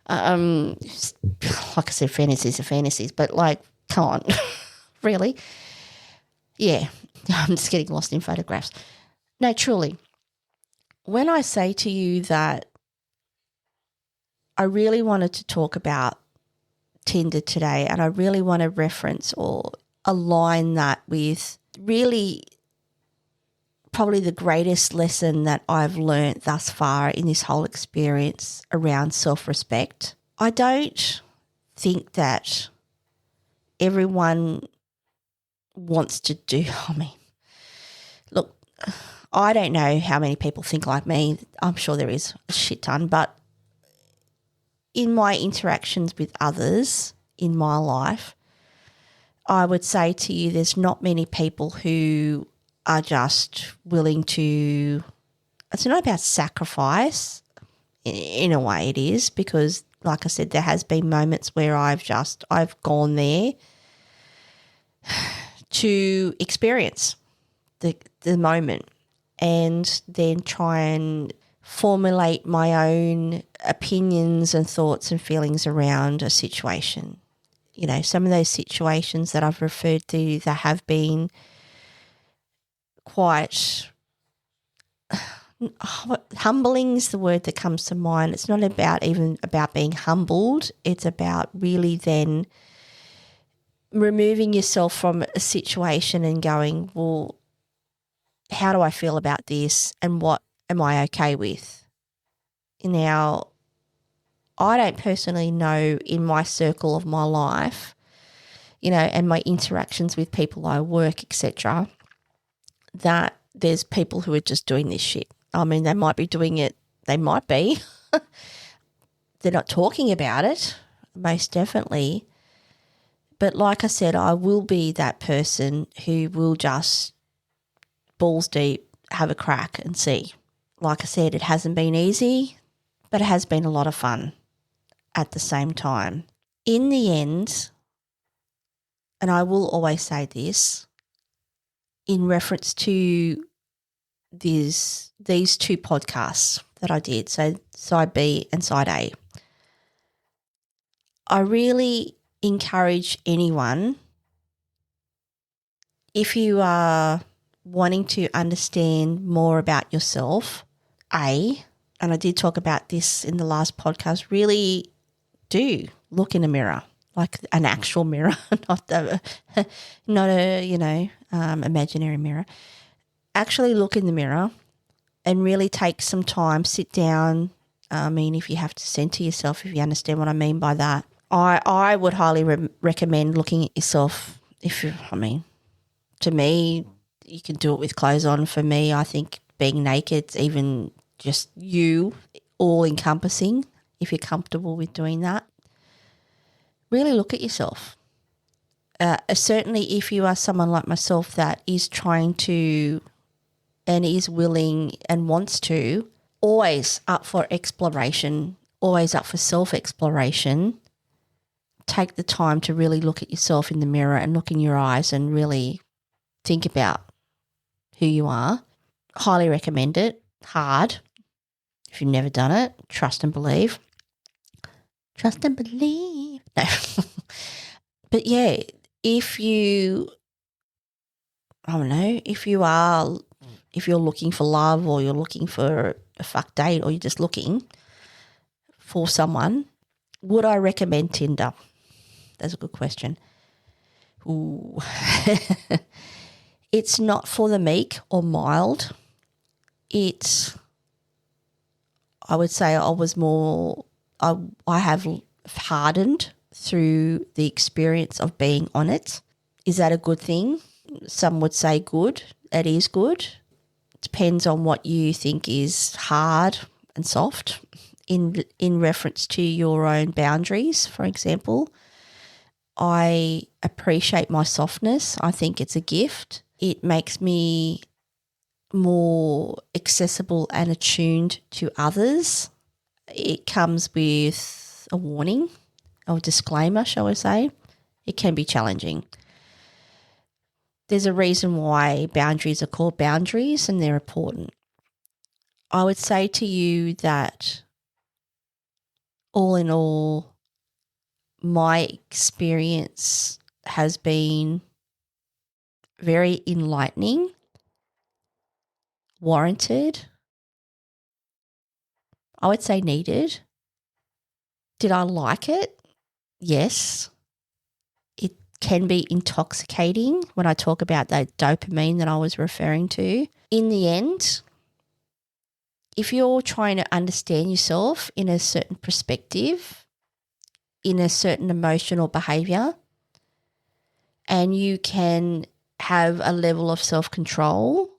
Like I said, fantasies are fantasies, but like, come on. Really? Yeah. I'm just getting lost in photographs. No, truly. When I say to you that I really wanted to talk about Tinder today, and I really want to reference or align that with really probably the greatest lesson that I've learned thus far in this whole experience around self-respect. I don't think that everyone wants to do, look, I don't know how many people think like me. I'm sure there is a shit ton, but in my interactions with others in my life, I would say to you there's not many people who are just willing to – it's not about sacrifice. In a way it is, because like I said, there has been moments where I've gone there to experience the moment and then try and formulate my own opinions and thoughts and feelings around a situation. You know, some of those situations that I've referred to that have been quite humbling is the word that comes to mind. It's not even about being humbled. It's about really then removing yourself from a situation and going, well, how do I feel about this and what am I okay with? Now, I don't personally know in my circle of my life, you know, and my interactions with people I work, etc., that there's people who are just doing this shit. I mean, they might be doing it. They might be. They're not talking about it, most definitely. But like I said, I will be that person who will just balls deep have a crack and see. Like I said, it hasn't been easy, but it has been a lot of fun at the same time. In the end, and I will always say this, in reference to these two podcasts that I did, so Side B and Side A, I really encourage anyone, if you are wanting to understand more about yourself, and I did talk about this in the last podcast, really do look in a mirror, like an actual mirror, not a imaginary mirror. Actually look in the mirror and really take some time, sit down. I mean, if you have to center yourself, if you understand what I mean by that. I would highly recommend looking at yourself. To me, you can do it with clothes on. For me, I think being naked, even just you, all encompassing, if you're comfortable with doing that. Really look at yourself. Certainly if you are someone like myself that is trying to and is willing and wants to, always up for exploration, always up for self-exploration, take the time to really look at yourself in the mirror and look in your eyes and really think about who you are. Highly recommend it. Hard. If you've never done it, trust and believe. Trust and believe. No. But yeah, if you're looking for love, or you're looking for a fuck date, or you're just looking for someone, would I recommend Tinder? That's a good question. Ooh. It's not for the meek or mild. I would say I have hardened through the experience of being on it. Is that a good thing? Some would say good. It is good. Depends on what you think is hard and soft in reference to your own boundaries, for example. I appreciate my softness. I think it's a gift. It makes me more accessible and attuned to others. It comes with a warning or disclaimer, shall I say. It can be challenging. There's a reason why boundaries are called boundaries, and they're important. I would say to you that all in all, my experience has been very enlightening, warranted, I would say needed. Did I like it? Yes. It can be intoxicating when I talk about that dopamine that I was referring to. In the end, if you're trying to understand yourself in a certain perspective, in a certain emotional behavior, and you can have a level of self-control,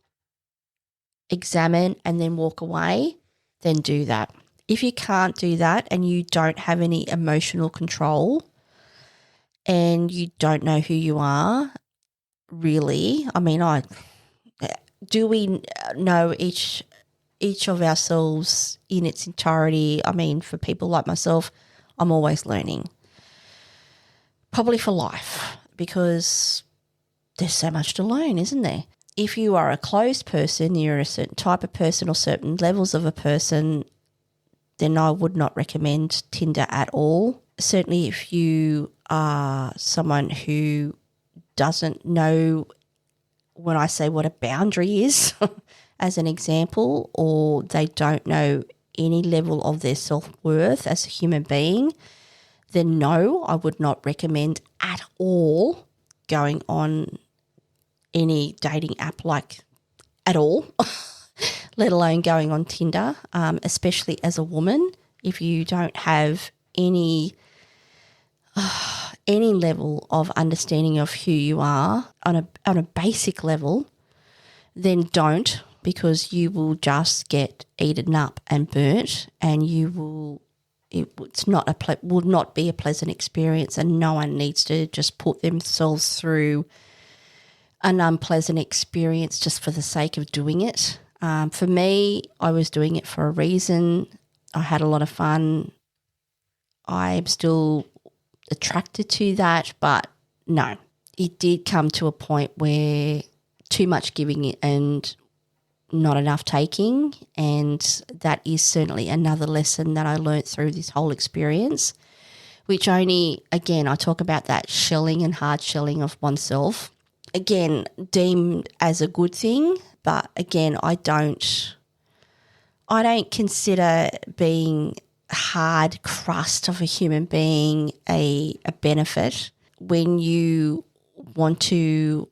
examine and then walk away, then do that. If you can't do that and you don't have any emotional control and you don't know who you are, really, I mean, do we know each of ourselves in its entirety? I mean, for people like myself, I'm always learning. Probably for life, because there's so much to learn, isn't there? If you are a closed person, you're a certain type of person or certain levels of a person, then I would not recommend Tinder at all. Certainly if you are someone who doesn't know, when I say what a boundary is, as an example, or they don't know any level of their self-worth as a human being, then no, I would not recommend at all going on any dating app at all, let alone going on Tinder, especially as a woman. If you don't have any level of understanding of who you are on a basic level, then don't, because you will just get eaten up and burnt, and will not be a pleasant experience, and no one needs to just put themselves through an unpleasant experience just for the sake of doing it. For me, I was doing it for a reason. I had a lot of fun. I'm still attracted to that, but no, it did come to a point where too much giving and not enough taking, and that is certainly another lesson that I learnt through this whole experience, which only, again, I talk about that shelling and hard shelling of oneself, again, deemed as a good thing, but again, I don't consider being hard crust of a human being a benefit when you want to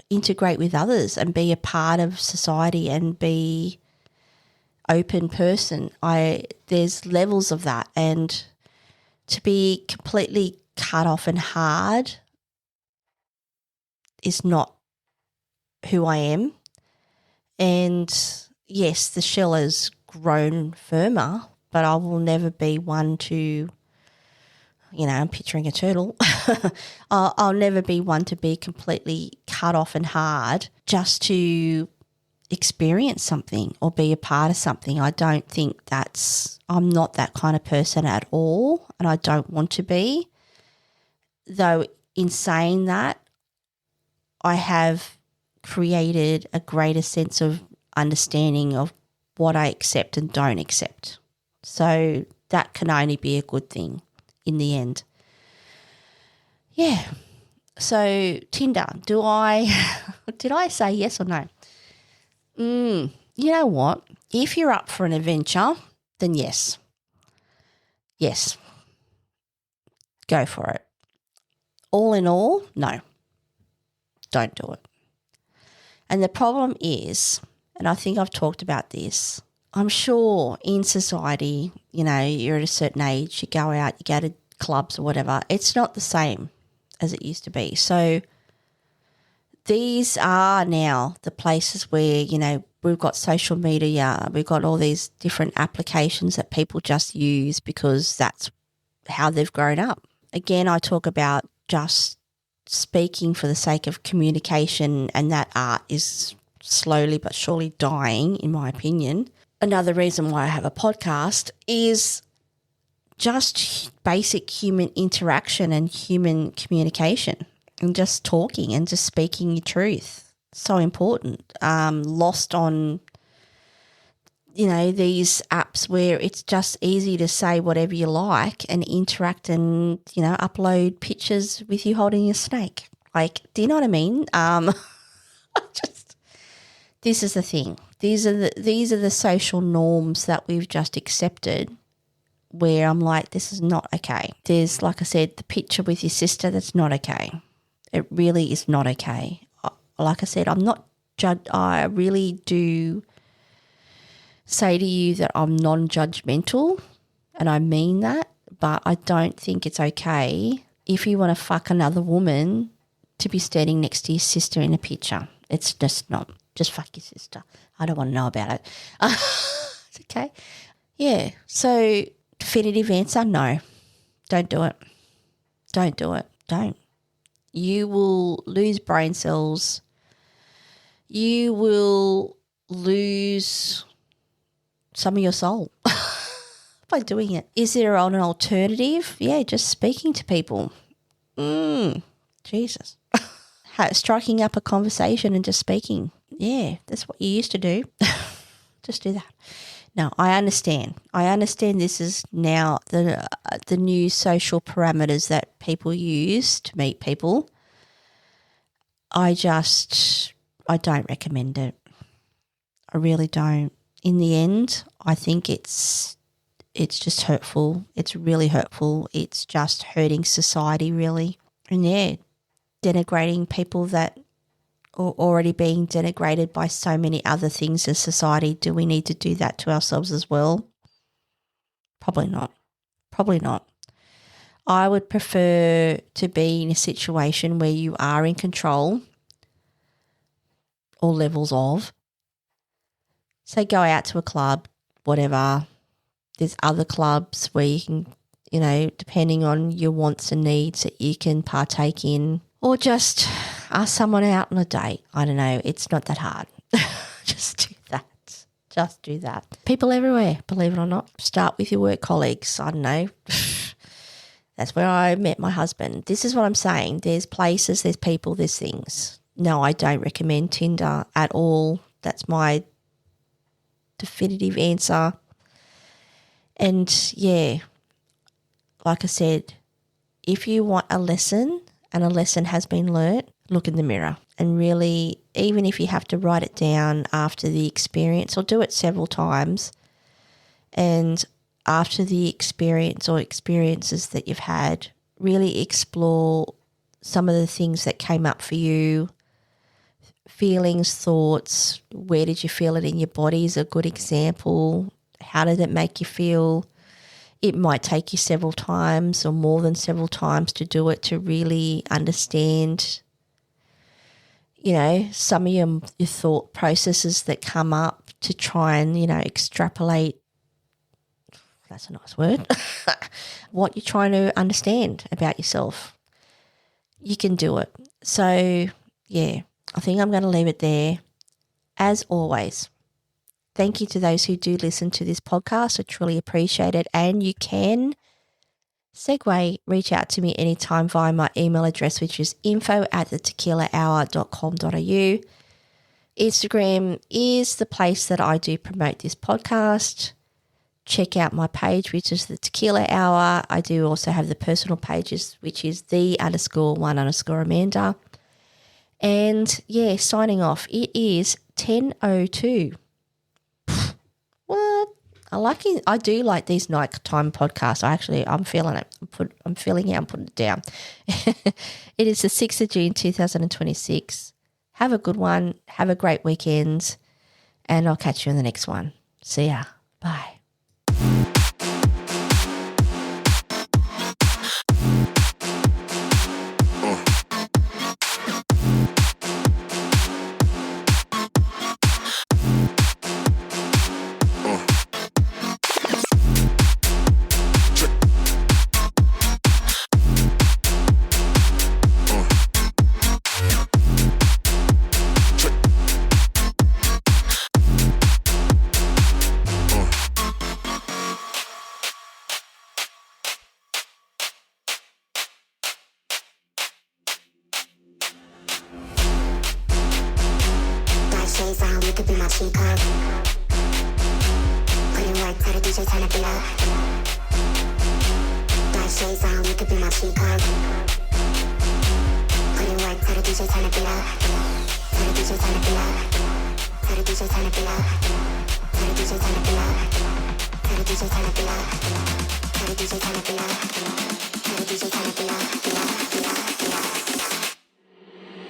integrate with others and be a part of society and be open person. There's levels of that, and to be completely cut off and hard is not who I am. And yes, the shell has grown firmer, but I will never be one to, I'm picturing a turtle. I'll never be one to be completely cut off and hard just to experience something or be a part of something. I don't think I'm not that kind of person at all, and I don't want to be. Though in saying that, I have created a greater sense of understanding of what I accept and don't accept. So that can only be a good thing in the end. Yeah. So Tinder, did I say yes or no? You know what? If you're up for an adventure, then yes. Yes. Go for it. All in all, no. Don't do it. And the problem is, and I think I've talked about this, I'm sure in society, you're at a certain age, you go out, you go to clubs or whatever. It's not the same as it used to be. So these are now the places where, we've got social media, we've got all these different applications that people just use because that's how they've grown up. Again, I talk about just speaking for the sake of communication, and that art is slowly but surely dying, in my opinion. Another reason why I have a podcast is just basic human interaction and human communication, and just talking and just speaking your truth. So important. Lost on, these apps where it's just easy to say whatever you like and interact and, upload pictures with you holding a snake. Do you know what I mean? This is the thing. These are the social norms that we've just accepted, where I'm like, this is not okay. There's, like I said, the picture with your sister, that's not okay. It really is not okay. Like I said, I really do say to you that I'm non-judgmental, and I mean that, but I don't think it's okay if you want to fuck another woman to be standing next to your sister in a picture. It's just not. Just fuck your sister. I don't want to know about it. It's okay. Yeah. So definitive answer, no. Don't do it. Don't do it. Don't. You will lose brain cells you will lose some of your soul by doing it. Is there an alternative? Yeah, just speaking to people. Jesus. Striking up a conversation and just speaking. Yeah, that's what you used to do. Just do that. No, I understand. I understand this is now the new social parameters that people use to meet people. I don't recommend it. I really don't. In the end, I think it's just hurtful. It's really hurtful. It's just hurting society, really. And yeah, denigrating people that are already being denigrated by so many other things in society. Do we need to do that to ourselves as well? Probably not. Probably not. I would prefer to be in a situation where you are in control or levels of. Say go out to a club, whatever. There's other clubs where you can, depending on your wants and needs that you can partake in, or just ask someone out on a date. I don't know. It's not that hard. Just do that. Just do that. People everywhere, believe it or not. Start with your work colleagues. I don't know. That's where I met my husband. This is what I'm saying. There's places, there's people, there's things. No, I don't recommend Tinder at all. That's my definitive answer. And yeah, like I said, if you want a lesson and a lesson has been learnt, look in the mirror and really, even if you have to write it down after the experience or do it several times, and after the experience or experiences that you've had, really explore some of the things that came up for you, feelings, thoughts. Where did you feel it in your body is a good example. How did it make you feel? It might take you several times or more than several times to do it to really understand, some of your thought processes that come up, to try and, extrapolate, that's a nice word, what you're trying to understand about yourself. You can do it. So, yeah, I think I'm going to leave it there. As always, thank you to those who do listen to this podcast. I truly appreciate it. And you can reach out to me anytime via my email address, which is info@thetequilahour.com.au. Instagram is the place that I do promote this podcast. Check out my page, which is the Tequila Hour. I do also have the personal pages, which is the_1_Amanda. And yeah, signing off. It is 10:02. What? I do like these nighttime podcasts. I'm feeling it. I'm feeling it. I'm putting it down. It is the 6th of June, 2026. Have a good one. Have a great weekend. And I'll catch you in the next one. See ya. Bye. shades on, you could be my cheat code. Put in work, tell the DJ turn up the low. Black shades on, you could be my cheat code. Put in work, tell the DJ turn up the low. Tell the DJ turn up the low. Tell the DJ turn up the low. Tell the DJ turn up the low. Tell the DJ turn up the low. Tell the DJ turn up the low. Tell the DJ turn up the low.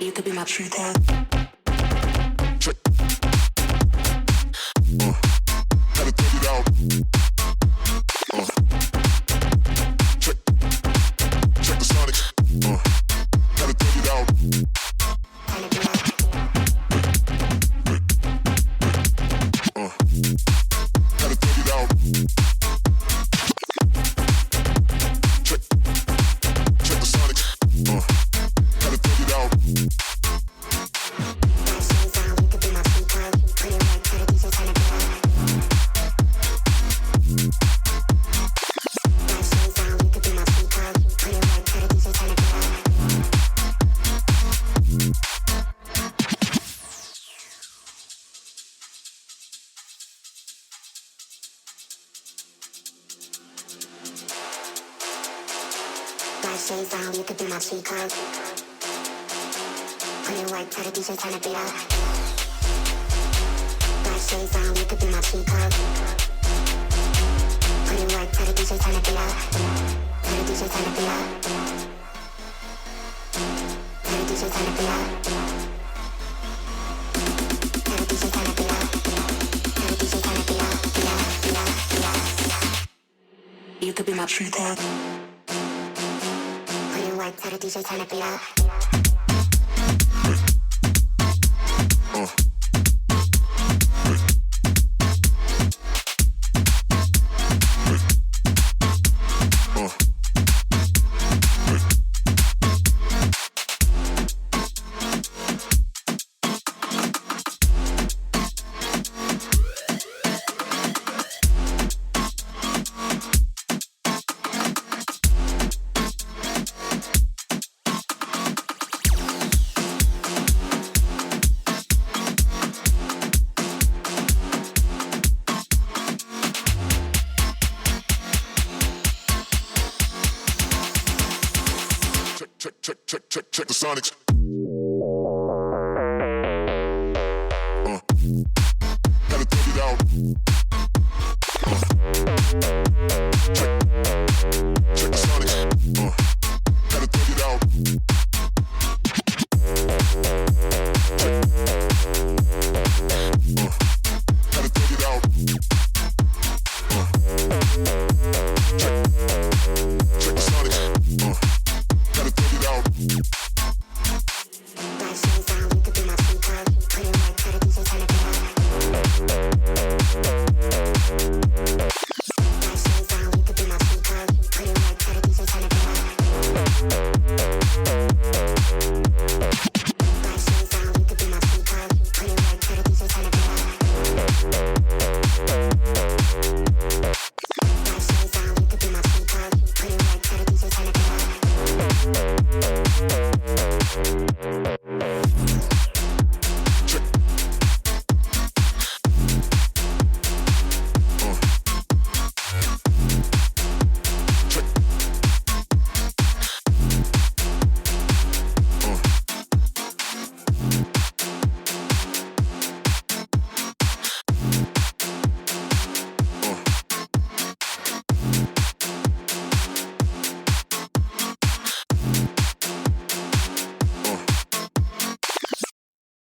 You could be my cheat code. Gotta take it out. Check the sonics. Gotta take it out. Gotta take it out. Check the sonics. Gotta take it out. shades on, you could be my cheat code. Put in work, tell the DJ turn the beat up. Black shades on, you could be my cheat code. Put in work, tell the DJ turn the beat up. Tell the DJ turn the beat up. Tell the DJ turn the beat up. Tell the DJ turn the beat up. Tell the DJ turn the beat up. Beat up. You could be my cheat code. Put in work, tell the DJ turn the beat up. Check the Sonics.